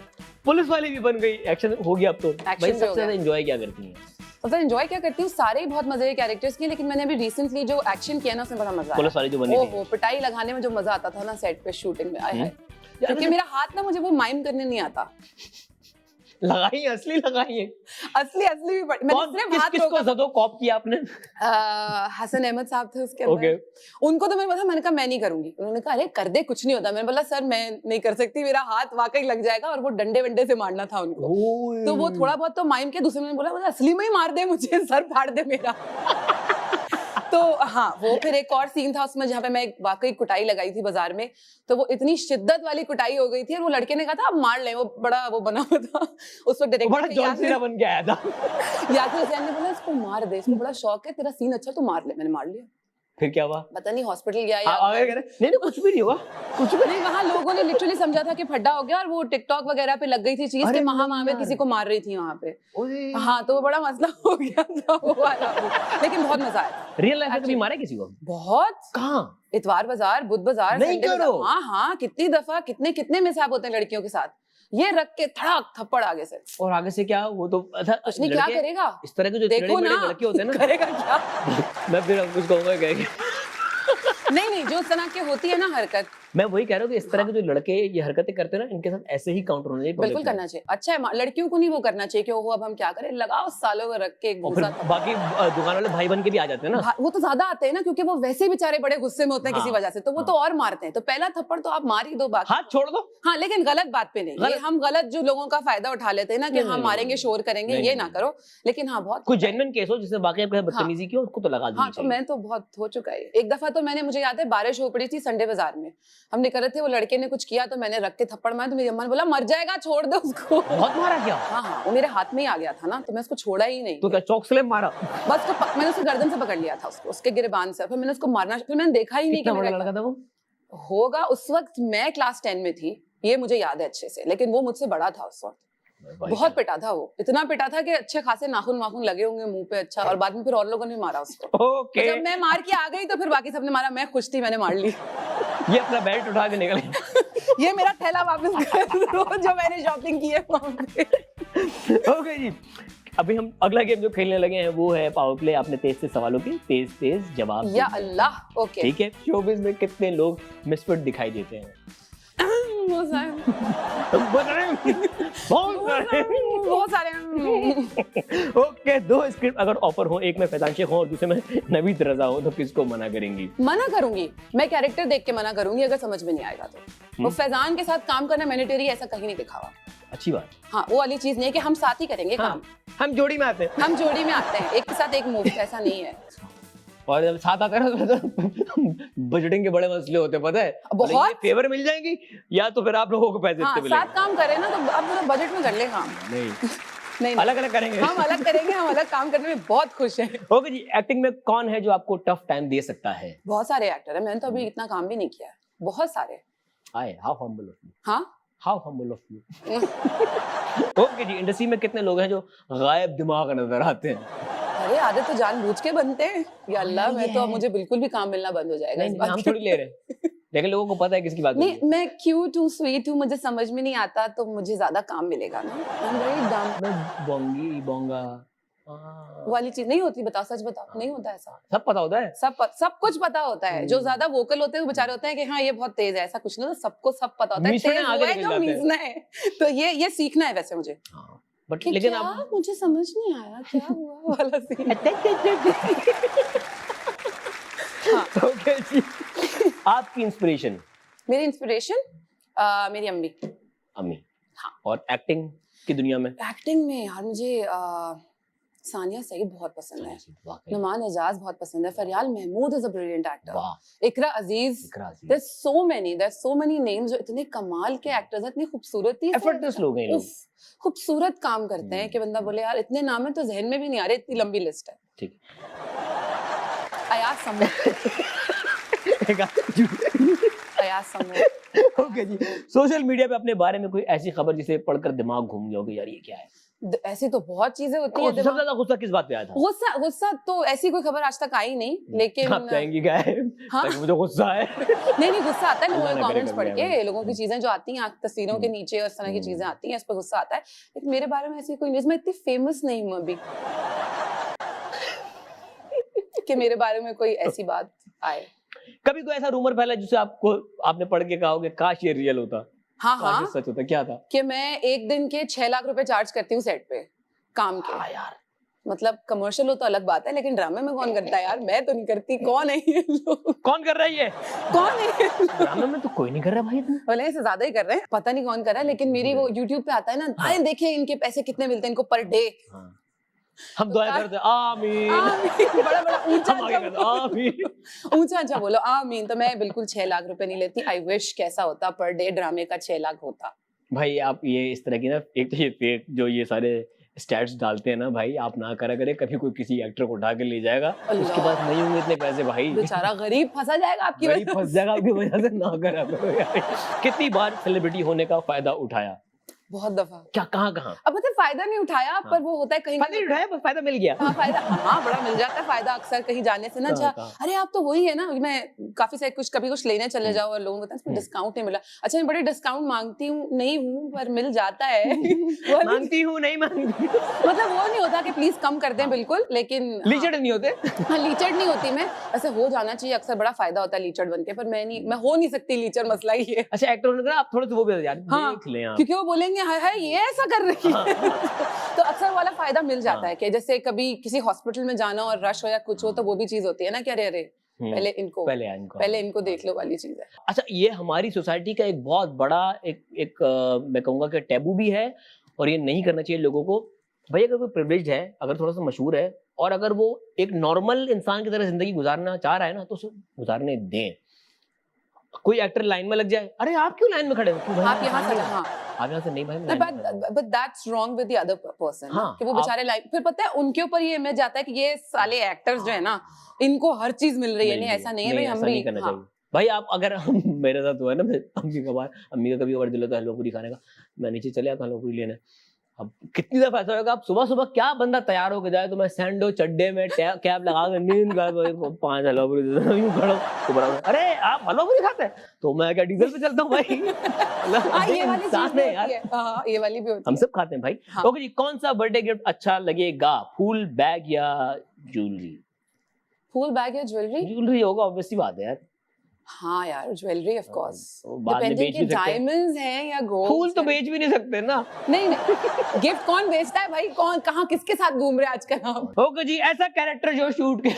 पुलिस वाली भी बन गई, एक्शन हो गया अब तो। भाई सबसे ज्यादा एंजॉय क्या करती हैं? सबसे एंजॉय क्या करती हूँ, सारे ही बहुत मजे के कैरेक्टर्स किए, लेकिन मैंने अभी रिसेंटली जो एक्शन किया ना, उसमें बड़ा मजा आया। पुलिस वाली जो बनी थी, वो पिटाई लगाने में जो मजा आता था ना सेट पे, शूटिंग में, आया है। क्योंकि मेरा हाथ ना, मुझे वो माइम करने नहीं आता। लगाई असली लगाई है, असली भी मैंने सिर्फ हाथ किसको ज़दो कॉप किया आपने? हसन अहमद साहब थे उसके अंदर। उनको तो मैंने कहा मैं नहीं करूंगी। उन्होंने कहा अरे कर दे, कुछ नहीं होता। मैंने बोला सर मैं नहीं कर सकती, मेरा हाथ वाकई लग जाएगा। और वो डंडे वंडे से मारना था उनको, तो वो थोड़ा बहुत तो माइम के। दूसरे ने बोला असली में ही मार दे मुझे, सर फाड़ दे मेरा। तो हाँ, वो फिर एक और सीन था उसमें जहाँ पे मैं वाकई कुटाई लगाई थी बाजार में, तो वो इतनी शिद्दत वाली कुटाई हो गई थी, और वो लड़के ने कहा था अब मार ले, वो बड़ा वो बना हुआ था उस वक्त डायरेक्टर, बड़ा जॉन सीना बन के आया था। यासिर हुसैन ने बोला इसको मार दे, इसको बड़ा शौक है, तेरा सीन अच्छा, तो मार ले। मैंने मार लिया। फिर क्या हुआ? पता नहीं हॉस्पिटल गया या नहीं कुछ भी नहीं हुआ, कुछ भी नहीं। वहाँ लोगों ने लिटरली समझा था कि फड्डा हो गया, और वो टिकटॉक वगैरह पे लग गई थी चीज कि महामामिर किसी को मार रही थी वहाँ पे। हाँ, तो वो बड़ा मसला हो गया था वो वाला, लेकिन बहुत मजा आया। रियल लाइफ में कभी मारा किसी को? बहुत। कहाँ? इतवार बाजार, बुध बाजार, संडे बाजार। हाँ, कितनी दफा, कितने मिसहैप होते हैं लड़कियों के साथ। ये रख के धड़ाक थप्पड़ आगे से, और आगे से क्या? वो तो कुछ नहीं, क्या करेगा इस तरह के जो देखो ना लड़के होते हैं ना, करेगा क्या? मैं फिर कुछ कहूंगा कहेंगे नहीं, जो इस तरह की होती है ना हरकत, मैं वही कह रहा हूँ कि इस तरह के जो लड़के ये हरकतें करते हैं ना, इनके साथ ऐसे ही काउंटर होना चाहिए। बिल्कुल करना चाहिए। अच्छा है, लड़कियों को नहीं वो करना चाहिए कि वो अब हम क्या करें, लगाओ सालों को रख के एक दूसरा। बाकी दुकान वाले भाई बन के भी आ जाते हैं ना, वो तो ज्यादा आते हैं ना, क्योंकि वो वैसे बेचारे बड़े गुस्से में होते हैं किसी वजह से, तो वो तो और मारते हैं। तो पहला थप्पड़ तो आप मार ही दो, बाकी हाथ छोड़ दो। हाँ, लेकिन गलत बात पे नहीं। ये हम गलत जो लोगों का फायदा उठा लेते हैं ना, कि हम मारेंगे, शोर करेंगे, ये ना करो। लेकिन हाँ, बहुत कोई जेन्युइन केस हो जिसमें बाकी आपके बदतमीजी की हो, उसको तो लगा दीजिए। हाँ, तो मैं तो बहुत हो चुका है। एक दफा तो मैंने, मुझे याद है, बारिश हो पड़ी थी संडे बाजार में, हम निकल रहे थे, वो लड़के ने कुछ किया तो मैंने रख के थप्पड़ मारा, तो मेरी अम्मा ने बोला मर जाएगा, छोड़ दो उसको। बहुत मारा क्या? हाँ, वो मेरे हाथ में ही आ गया था ना, तो मैं उसको छोड़ा ही नहीं। तो क्या चौक स्लैम मारा? बस तो मैंने उसको गर्दन से पकड़ लिया था, उसके गिरबान से। फिर मैंने उसको मारना, फिर मैंने देखा ही नहीं कि बड़ा लड़का था वो होगा। उस वक्त मैं क्लास 10 में थी, ये मुझे याद है अच्छे से, लेकिन वो मुझसे बड़ा था उस वक्त। बहुत पिटा था वो, इतना पिटा था कि अच्छे खासे नाखून वाखून लगे होंगे मुंह पे। अच्छा, और बाद में फिर और लोगों ने मारा उसको। ओके। जब मैं मार के आ गई तो फिर बाकी सबने मारा, मैं खुश थी, मैंने मार ली। ये अपना बेल्ट उठा के निकल ये मेरा थैला वापस कर दो जो मैंने शॉपिंग की है वहाँ पे। ओके जी, अभी हम अगला गेम जो खेलने लगे हैं वो है पावर प्ले। आपने तेज से सवालों के तेज जवाब। या अल्लाह। ओके, ठीक है। शोबिज़ में कितने लोग मिसफिट दिखाई देते हैं? बहुत सारे। ओके, 2 स्क्रिप्ट अगर ऑफर हो, एक में फैजान शेख हो और दूसरे में नवीद रजा हो, तो किसको मना करेंगी? मना करूंगी मैं, कैरेक्टर देख के मना करूंगी अगर समझ में नहीं आएगा तो। वो फैजान के साथ काम करना मैंडेटरी, ऐसा कहीं नहीं लिखा हुआ। अच्छी बात। हाँ, वो वाली चीज नहीं है कि हम साथ ही करेंगे काम। हम जोड़ी में आते हैं। हम जोड़ी में आते हैं, एक के साथ एक मूव, ऐसा नहीं है। और जब साथ आता है ना तो बजटिंग के बड़े मसले होते हैं, पता है? बहुत फेवर मिल जाएंगी या तो फिर आप लोगों को पैसे हाँ, साथ काम करें ना, तो आप बजट में कर ले काम। नहीं, नहीं अलग अलग करेंगे। हम अलग करेंगे, हम अलग काम करने में बहुत खुश हैं। ओके जी, एक्टिंग में कौन है जो आपको टफ टाइम दे सकता है? बहुत सारे एक्टर हैं, मैंने तो अभी इतना काम भी नहीं किया है, बहुत सारे। Hi, how humble of you. हाँ how humble of you. Okay जी, इंडस्ट्री में कितने लोग हैं जो गायब दिमाग नजर आते हैं? अरे आधे तो जानबूझ के बनते हैं, या अल्लाह, ये मैं तो अब है। मुझे बिल्कुल भी काम मिलना बंद हो जाएगा नहीं इस नहीं, बात हम के। थोड़ी ले रहे हैं, लेकिन लोगों को पता है किसकी बात हो रही नहीं, है। मैं क्यूट हूँ, स्वीट हूँ, मुझे समझ में नहीं आता तो मुझे ज्यादा काम मिलेगा ना। आई एम वेरी डम। मैं बोंगी बोंगा वो वाली चीज नहीं होती, बताओ, सच बताओ, नहीं होता ऐसा। सब पता होता है। सब कुछ पता होता है। जो ज्यादा वोकल होते हैं वो बेचारे होते हैं कि हाँ ये बहुत तेज है, ऐसा कुछ नहीं, सबको सब पता होता है। मीसने तेज आगे हुआ है निकल जो जाते हैं। मीसना है। तो ये सीखना है वैसे मुझे। हाँ, बट कि लेकिन क्या आप मुझे समझ नहीं आया क्या हुआ वाला सीन। हाँ, ओके जी, आपकी इंस्पिरेशन? मेरी इंस्पिरेशन मेरी अम्मी। अम्मी। हाँ। और एक्टिंग की दुनिया में? एक्टिंग में यार मुझे सानिया सईद बहुत पसंद है, वाकई। नुमान एजाज बहुत पसंद है, Faryal Mehmood is a brilliant actor, वाह। इकरा अजीज, इकरा अजीज। there's so many names जो इतने कमाल के एक्टर्स हैं, इतनी खूबसूरती से एफर्टलेस लोग हैं ये लोग। उफ, खूबसूरत काम करते हैं कि बंदा बोले यार इतने नाम है तो जहन में भी नहीं आ रहे, इतनी लंबी लिस्ट है। ठीक अयाज समूह। अयाज समूह। ओके जी, सोशल मीडिया पे अपने बारे में कोई ऐसी खबर जिसे पढ़कर दिमाग घूम गया हो कि यार ये क्या है? ऐसी तो बहुत चीजें होती है। सबसे ज्यादा गुस्सा किस बात पे आया था? गुस्सा तो ऐसी कोई खबर आज तक आई नहीं, लेकिन आप चाहेंगी क्या है? हाँ? ताकि मुझे गुस्सा है। नहीं गुस्सा आता है लोगों अल्लाह के ना करे कमेंट्स कभी पढ़ आए। के, लोगों की चीजें जो आती हैं तस्वीरों के नीचे और इस तरह की चीजें आती हैं, इस पर गुस्सा आता है। लेकिन मेरे बारे में ऐसी कोई न्यूज़, मैं इतनी फेमस नहीं हूँ अभी कि मेरे बारे में कोई ऐसी बात आए। कभी कोई ऐसा रूमर फैला जिसे आपने पढ़ के कहा हो कि काश ये रियल होता? हाँ काश ये सच होता? क्या था? कि मैं एक दिन के 6 लाख रुपए चार्ज करती हूँ सेट पे काम के। हाँ यार, मतलब कमर्शियल हो तो अलग बात है, लेकिन ड्रामे में कौन करता है यार? मैं तो नहीं करती। कौन है ये लोग? कौन कर रही है? कौन है? ड्रामे में तो कोई नहीं कर रहा भाई इतना। भले से ज्यादा ही कर रहे हैं, पता नहीं कौन कर रहा है, लेकिन मेरी वो YouTube पे आता है ना, आए देखिए इनके पैसे कितने मिलते हैं इनको पर डे। हम दुआ करते हैं आमीन। बड़ा ऊंचा हम आगे करते हैं, आमीन। ऊंचा बोलो आमीन। तो मैं बिल्कुल 6 लाख रुपए नहीं लेती। आई विश कैसा होता पर डे ड्रामे का 6 लाख होता। भाई आप ये इस तरह की ना, एक तो ये फेक जो ये सारे स्टैट्स डालते हैं ना भाई, आप ना करा करे, कभी कोई किसी एक्टर को उठा के ले जाएगा, उसके पास नहीं होंगे इतने पैसे भाई, बेचारा गरीब फंसा जाएगा आपकी गरीब फंस जाएगा आपकी वजह से। ना करा करो यार। कितनी बार सेलिब्रिटी होने का फायदा उठाया? बहुत दफा। क्या, कहाँ? अब मतलब फायदा नहीं उठाया, पर वो होता है कहीं फायदा नहीं उठाया, बस फायदा मिल गया। हाँ फायदा, हाँ बड़ा मिल जाता है फायदा अक्सर कहीं जाने से ना। अच्छा अरे आप तो वही है ना, मैं काफी से कभी कुछ लेने चले जाओ और लोगों को बताते हैं डिस्काउंट नहीं मिला। अच्छा मैं बड़े डिस्काउंट मांगती हूँ, नहीं हूँ, पर मिल जाता है। मांगती हूँ नहीं मांगती। मतलब वो नहीं होता कि प्लीज कम कर दें, बिल्कुल, लेकिन लीचड़ नहीं होते। हाँ लीचड़ नहीं होती मैं, ऐसे हो जाना चाहिए, अक्सर बड़ा फायदा होता है लीचड़ बनके, पर मैं हो नहीं सकती लीचड़, मसला ही है। अच्छा एक्टर होने का आप थोड़े से वो भी यार देख लें आप, क्योंकि वो बोलेंगे हाय हाय ये ऐसा कर रही है। तो अक्सर वाला फायदा मिल जाता है कि जैसे कभी किसी हॉस्पिटल में जाना और रश हो या कुछ हो, तो वो भी चीज होती है ना कि अरे पहले इनको देख लो वाली चीज है। अच्छा ये हमारी सोसाइटी का एक बहुत बड़ा एक मैं कहूंगा कि टैबू भी है, और ये नहीं करना चाहिए लोगों को। भाई अगर कोई प्रिविलेज्ड है, अगर थोड़ा सा मशहूर है, और अगर वो एक नॉर्मल इंसान की तरह जिंदगी गुजारना चाह रहा है ना, तो उसे गुजारने दें। कोई एक्टर लाइन में लग जाए, अरे आप क्यों लाइन में खड़े हो, क्यों भाई आप यहाँ से, हाँ आप यहाँ से नहीं भाई, but that's wrong with the other person। हाँ, कि वो बेचारे लाइन, फिर पता है उनके ऊपर ये इमेज जाता है कि ये साले एक्टर्स जो है ना, इनको हर चीज मिल रही है। नहीं ऐसा नहीं है भाई, हम भी करना चाहिए भाई। आप अगर मेरे साथ हुआ है ना, अम्मी का कभी दिल होता है हलवा पूरी खाने का, मैं नीचे चले आता हलवा पूरी लेने। अब कितनी दफा ऐसा होगा, आप सुबह सुबह क्या बंदा तैयार होकर जाए, तो मैं सैंडो चड्डे में कैप लगा कर नींद का 5 हलवा पूरी यूं खड़ा तो बराबर, अरे आप हलवा पूरी खाते हैं, तो मैं क्या डीजल पे चलता हूँ भाई। ये वाली चीज है यार, ये वाली भी होती है, हम सब खाते हैं भाई। ओके जी, कौन सा बर्थडे गिफ्ट अच्छा लगेगा, फूल, बैग या ज्वेलरी? फूल, बैग या ज्वेलरी? ज्वेलरी होगा, ऑब्वियसली बात है यार। हाँ यार ज्वेलरी ऑफ कोर्स, डिपेंडिंग कि डायमंड्स हैं या गोल्ड। फूल तो बेच भी नहीं सकते ना। नहीं गिफ्ट कौन बेचता है भाई, कौन कहाँ किसके साथ घूम रहे आजकल हम। ओके जी, ऐसा कैरेक्टर जो शूट के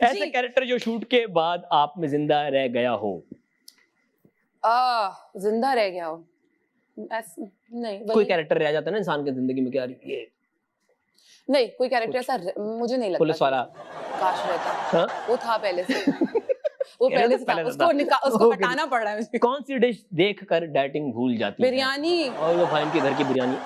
ऐसा कैरेक्टर जो शूट के बाद आप में जिंदा रह गया हो। जिंदा रह गया हो नहीं, कोई कैरेक्टर रह जाता है ना इंसान की जिंदगी में, क्या ये नहीं कोई कैरेक्टर ऐसा मुझे नहीं लगता। पुलिस वाला काश रहता। वो था पहले से। वो पहले से था, उसको हटाना पड़ रहा है मुझे। कौन सी डिश देखकर डेटिंग भूल जाती है? बिरयानी। और वो भाई की घर की बिरयानी,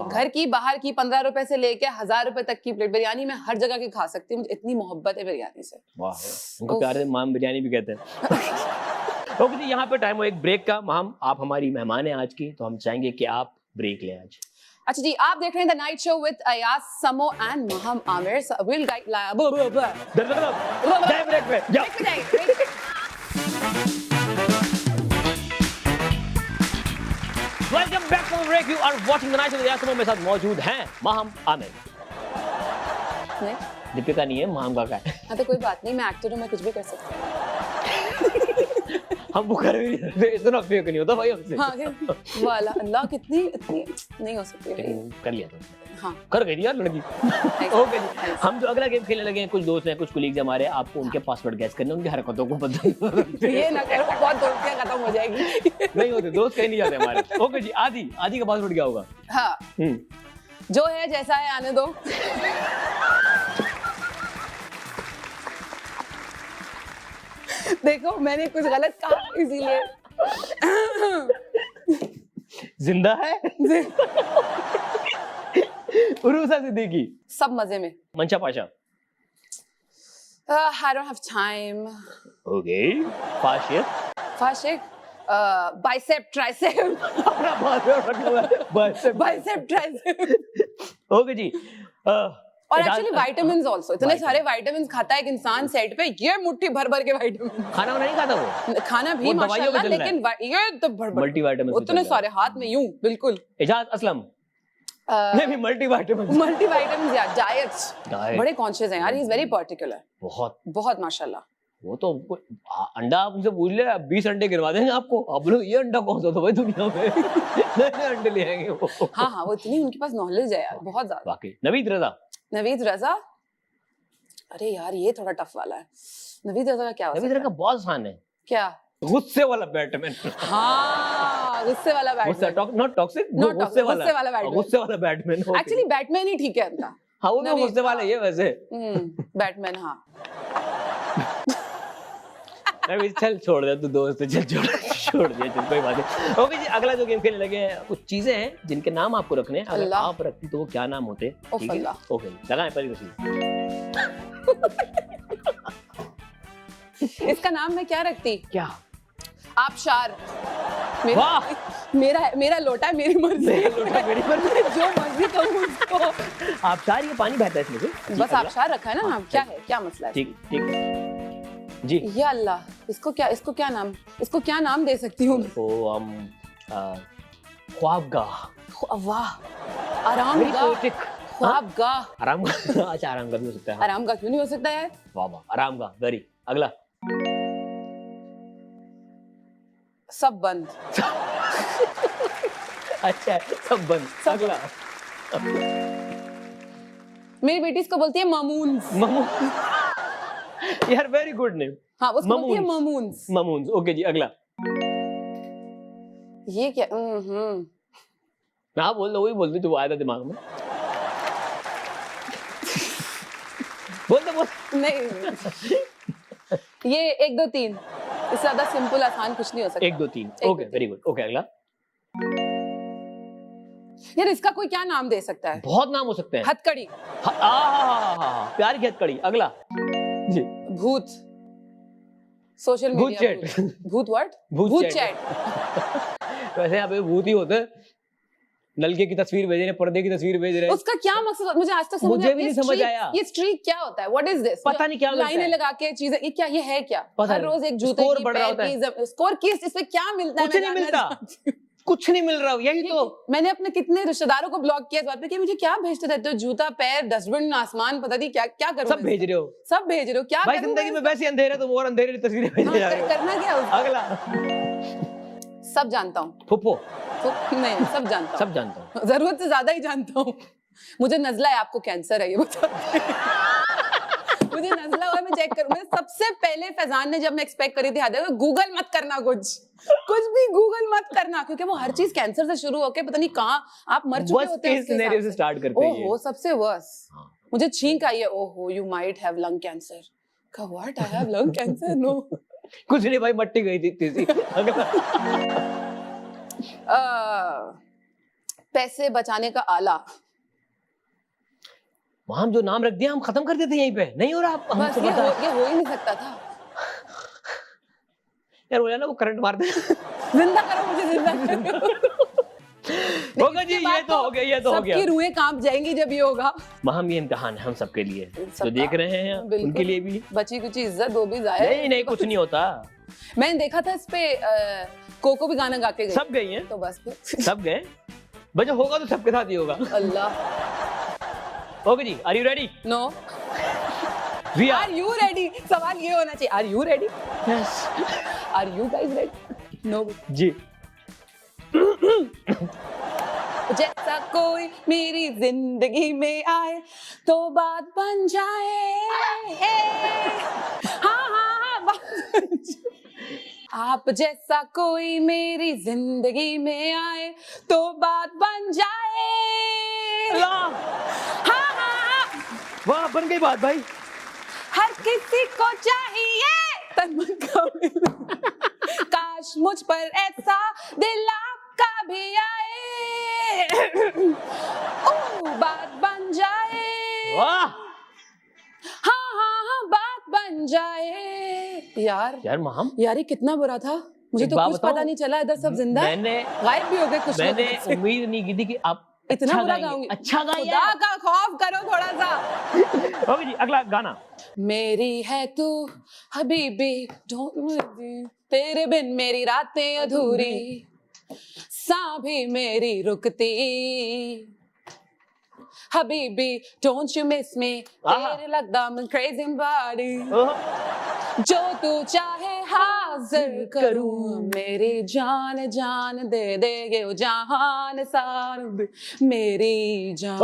घर की बाहर की 15 रुपए से लेके 1000 रुपए तक की प्लेट बिरयानी मैं हर जगह की खा सकती हूँ, मुझे इतनी मोहब्बत है बिरयानी से। वाह, उनको प्यार से माम बिरयानी भी कहते हैं। ओके जी, यहाँ पे टाइम हो एक ब्रेक का। माम, आप हमारी मेहमान हैं आज की, तो हम चाहेंगे कि आप ब्रेक लें आज। अच्छा जी, आप देख रहे हैं the night show with Ayaz Samoo and Maham Amir. विल गाइड ब्रेक पे जाओ। Welcome back from break. You are watching the night show with Ayaz Samoo. मेरे साथ मौजूद हैं महम आमिर। नहीं, दीपिका नहीं है, महम का है। हाँ तो कोई बात नहीं, मैं एक्टर हूँ, मैं कुछ भी कर सकती हूँ। हम वो कर भी नहीं सकते, इतना फेक नहीं होता भाई हमसे। हाँ, वाला अल्लाह कितनी इतनी नहीं हो सकती भाई। कर लिया तो हाँ, कर गई यार लड़की। ओके जी, हम जो अगला गेम खेलने लगे हैं, कुछ दोस्त हैं, कुछ कुलीग्स हमारे, आपको उनके पासवर्ड गैस करने, उनकी हरकतों को पता ये ना करो, बहुत दोस्तियां खत्म हो जाएगी। नहीं होते दोस्त, कहीं नहीं जाते हमारे। ओके जी, आदि का पासवर्ड क्या होगा? हाँ, जो है जैसा है आने दो। देखो मैंने कुछ गलत कहा इसीलिए। जिंदा है। उरूसा सिद्दीकी। सब मजे में। Mansha Pasha. I don't have time. Okay. फाशिक। फाशिक। Bicep tricep. अपना पासवर्ड रखा हुआ है, बाइसेप ट्राइसेप। ओके जी। और एक्चुअली विटामिन्स आल्सो, इतने सारे विटामिन्स खाता है एक इंसान सेट पे, ये मुट्ठी भर भर के विटामिन। खाना नहीं खाता वो? खाना भी माशाल्लाह, लेकिन ये तो भर भर मल्टीविटामिन, उतने सारे हाथ में यूं बिल्कुल। इजाज असलम। नहीं, मल्टीविटामिन्स यार, डाइट बड़े कॉन्शियस हैं यार, ही इज वेरी पर्टिकुलर। बहुत माशाल्लाह। वो तो अंडा आप उनसे पूछ ले, 20 अंडे गिरवा देंगे आपको। आप लोग ये अंडा कौन सा था भाई दुनिया में? नए अंडे ले आएंगे वो। हाँ, वो इतनी उनके पास नॉलेज है यार, बहुत ज्यादा। वाकई। नवीद रजा। अरे यार ये थोड़ा टफ वाला है। नवीद रजा का क्या हो सकता है? नवीद रजा का बहुत आसान है। क्या? गुस्से वाला बैटमैन। हाँ, गुस्से वाला बैटमैन। नॉट टॉक्सिक, गुस्से वाला बैटमैन। एक्चुअली बैटमैन ही ठीक है उनका। हाँ, वो भी गुस्से वाला ये वैसे। बैटमैन, हाँ। नवीद चल छोड़ दे, तू दोस्त है, चल छोड़ दिया, चल कोई बात नहीं। ओके जी, अगला जो गेम खेलने लगे हैं, कुछ चीजें हैं जिनके नाम आपको रखने हैं। अगर आप रखती तो वो क्या नाम होते? ठीक है, ओके, लगाएं पहली तस्वीर। इसका नाम मैं क्या रखती? क्या? आबशार। वाह, मेरा लोटा मेरी मर्जी। लोटा मेरी मर्जी, जो मर्जी कहूँ उसको। आबशार, ये पानी बहता है इसमें से। बस आबशार रखा है ना नाम, क्या है, क्या मसला है? ठीक जी। या अल्लाह, इसको क्या नाम दे सकती हूँ? तो हम ख्वाबगाह। वाह, आरामगाह। ख्वाबगाह, आरामगाह। अच्छा, आरामगाह भी हो सकता है। आरामगाह क्यों नहीं हो सकता है? वाह, आरामगाह, वेरी। अगला। सब बंद। अच्छा, सब बंद। अगला। मेरी बेटी इसको बोलती है मामून्स। यार वेरी गुड नेम। हाँ, उसको बोलती है मामून्स। ओके जी, अगला। ये क्या? हाँ, बोल दो, वही बोल दो जो आया था दिमाग में। बोल दो। नहीं, ये 1 2 3, इससे ज्यादा सिंपल आसान कुछ नहीं हो सकता। 1 2 3, ओके, वेरी गुड। ओके, अगला। यार इसका कोई क्या नाम दे सकता है? बहुत नाम हो सकते हैं। हथकड़ी। प्यार की हथकड़ी। अगला जी। भूत। सोशल मीडिया भूत व्हाट? भूत चैट। वैसे यहाँ पे भूत ही होते हैं। नलके की तस्वीर भेज रहे हैं, पर्दे की तस्वीर भेज रहे हैं। उसका क्या मकसद मुझे आज तक मुझे भी नहीं समझ आया। ये स्ट्रीक क्या होता है? What is this? पता नहीं क्या लाइनें लगा के चीजें, ये क्या, ये है क्या? हर रोज एक जूते की पैर की स्कोर की, इसमें क्या मिलता है? कुछ नहीं मिलता, कुछ नहीं मिल रहा। यही तो मैंने अपने कितने रिश्तेदारों को ब्लॉक किया इस बात पे कि मुझे क्या भेजते रहते हो, जूता, पैर, डस्टबिन, आसमान, पता नहीं क्या क्या करूं। सब भेज रहे हो क्या भाई? जिंदगी में वैसे अंधेरे, तुम और अंधेरे तस्वीरें भेजे जा रहे हो। करना क्या? अगला। सब जानता हूँ। फुप्पो। नहीं, सब जानता हूँ। जरूरत से ज्यादा ही जानता हूँ। मुझे नजला है, आपको कैंसर है, ये बता। मुझे नजला हुआ, मैं चेक करूँ। सबसे पहले फैजान ने जब मैं एक्सपेक्ट करी थी, गूगल मत करना, कुछ भी गूगल मत करना, क्योंकि वो हर चीज कैंसर से शुरू होके पता नहीं कहाँ आप मर चुके होते हैं। सिनेरियो से स्टार्ट करते हैं। ओहो, सबसे वर्स। मुझे छींक आई है, ओहो you might have lung cancer. What I have lung cancer no कुछ नहीं भाई, मट्टी गई थी इतनी सी। अगला। पैसे बचाने का आला। हम जो नाम रख दिया हम खत्म कर देते यहीं पे, नहीं हो रहा आप बस ये हो ही नहीं सकता था यार, बोला ना वो करंट मार दे। जिंदा करो मुझे, जिंदा करो। होगा जी, ये तो हो गया, ये तो हो गया। सबकी रूहें कांप जाएंगी जब ये होगा। महम ये इम्तिहान है हम सबके लिए, जो देख रहे हैं उनके लिए भी। बची कुछ इज्जत वो भी जाए। नहीं कुछ नहीं होता। मैंने देखा था इस पे कोको भी गाना गा के गई। सब गई हैं तो बस फिर सब गए। बस जो होगा तो सबके साथ ही होगा। अल्लाह। ओके जी, are you ready? No. Are you ready? सवाल ये होना चाहिए, are you ready? Yes. Are you guys ready? No जी। जैसा कोई मेरी जिंदगी में आए तो बात बन जाए। हाँ, बात बन जाए। आप जैसा कोई मेरी जिंदगी में आए तो बात बन जाए। हाँ। वाह, बन गई बात भाई। हर किसी को चाहिए तन मन का मिलना। काश मुझ पर ऐसा दिल आपका भी आए। बात बन जाए। वाह। हाँ, बात बन जाए। यार महम, यार ये कितना बुरा था, मुझे तो कुछ पता नहीं चला। इधर सब जिंदा है, गायब भी हो गए कुछ। मैंने उम्मीद नहीं की थी कि आप इतना बुरा गाऊंगी। अच्छा गाया। खुदा का खौफ करो थोड़ा सा। ओके जी, अगला गाना। मेरी है तू हबीबी, तेरे बिन मेरी रातें अधूरी, सांस भी मेरी रुकती। हबीबी डोंट यू मिस मी, तेरे लगदा मैं क्रेजी बॉडी। जो तू चाहे हाजिर करूं, मेरी जान जान दे दे जहान सार मेरी जान,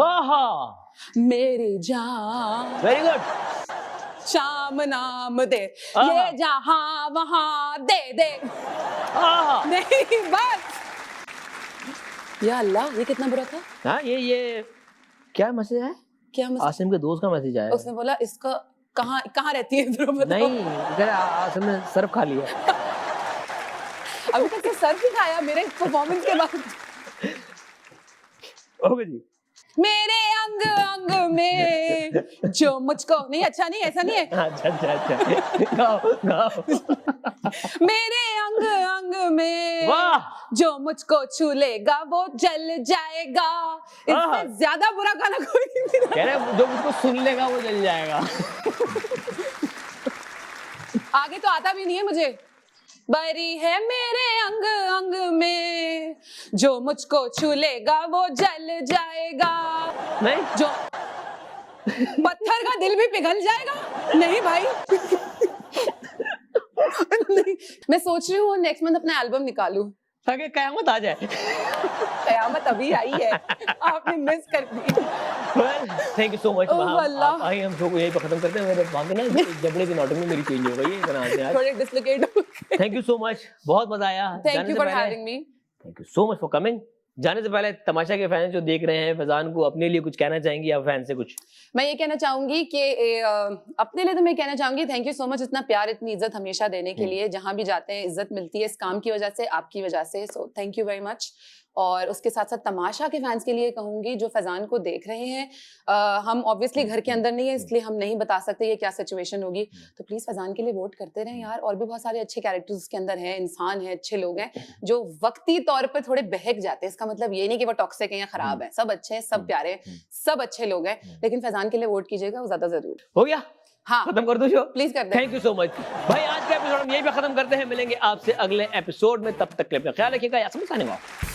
मेरी जान। Very good. शाम नाम दे, ये जहां वहां दे दे। नहीं बस। या अल्लाह, ये कितना बुरा था। हाँ, ये क्या मैसेज है? क्या मैसेज? आसिम के दोस्त का मैसेज आया। उसने बोला इसका कहाँ रहती है जरा बताओ। नहीं, आसिम ने सर्फ खा लिया। अभी तक तो सर्फ ही खाया मेरे परफॉर्मेंस के बाद। ओके जी। मेरे अंग अंग में जो मुझको नहीं, अच्छा नहीं, ऐसा नहीं है। अच्छा गाओ। मेरे अंग अंग में वाह, जो मुझको छू लेगा वो जल जाएगा। इससे ज्यादा बुरा गाना कोई नहीं मिला। कह रहे जो मुझको सुन लेगा वो जल जाएगा। आगे तो आता भी नहीं है मुझे। बरी है मेरे अंग अंग में, जो मुझको छू लेगा वो जल जाएगा। नहीं, जो पत्थर का दिल भी पिघल जाएगा। नहीं भाई। नहीं, मैं सोच रही हूँ नेक्स्ट मंथ अपना एल्बम निकालूं ताकि कयामत आ जाए। कयामत अभी आई है, आपने मिस कर दी। Thank you so much. आई हम शो को यहीं पे खत्म करते हैं। मेरे बाकी ना जबड़े की नोटिंग में मेरी चेंज हो गई है इतना यार। थोड़े डिसलोकेट हो गए। थैंक यू सो मच, बहुत मजा आया। Thank you for having me. Thank you so much for coming. जाने से पहले तमाशा के फैन जो देख रहे हैं फैजान को, अपने लिए कुछ कहना चाहेंगी आप फैन से कुछ? मैं ये कहना चाहूंगी कि अपने लिए तो मैं कहना चाहूंगी थैंक यू सो मच, इतना प्यार इतनी इज्जत हमेशा देने के लिए। जहां भी जाते हैं इज्जत मिलती है इस काम की वजह से, आपकी वजह से। So thank you very much. और उसके साथ साथ तमाशा के फैंस के लिए कहूंगी जो फैजान को देख रहे हैं, हम ऑब्वियसली घर के अंदर नहीं है इसलिए हम नहीं बता सकते ये क्या सिचुएशन होगी, तो प्लीज फैजान के लिए वोट करते रहें यार। और भी बहुत सारे अच्छे कैरेक्टर्स उसके अंदर हैं, इंसान है, अच्छे लोग हैं जो वक्ती तौर पर थोड़े बहक जाते हैं। इसका मतलब ये नहीं कि वो टॉक्सिक है या खराब है, सब अच्छे हैं, सब प्यारे हैं, सब अच्छे लोग हैं, लेकिन फैजान के लिए वोट कीजिएगा, वो ज्यादा जरूर। हो गया? हाँ, खत्म कर दो शो, प्लीज कर दे। थैंक यू सो मच भाई। आज का एपिसोड हम यहीं पे खत्म करते हैं, मिलेंगे आपसे अगले एपिसोड में। तब तक के लिए अपना ख्याल रखिएगा। यासमीन साइनिंग ऑफ।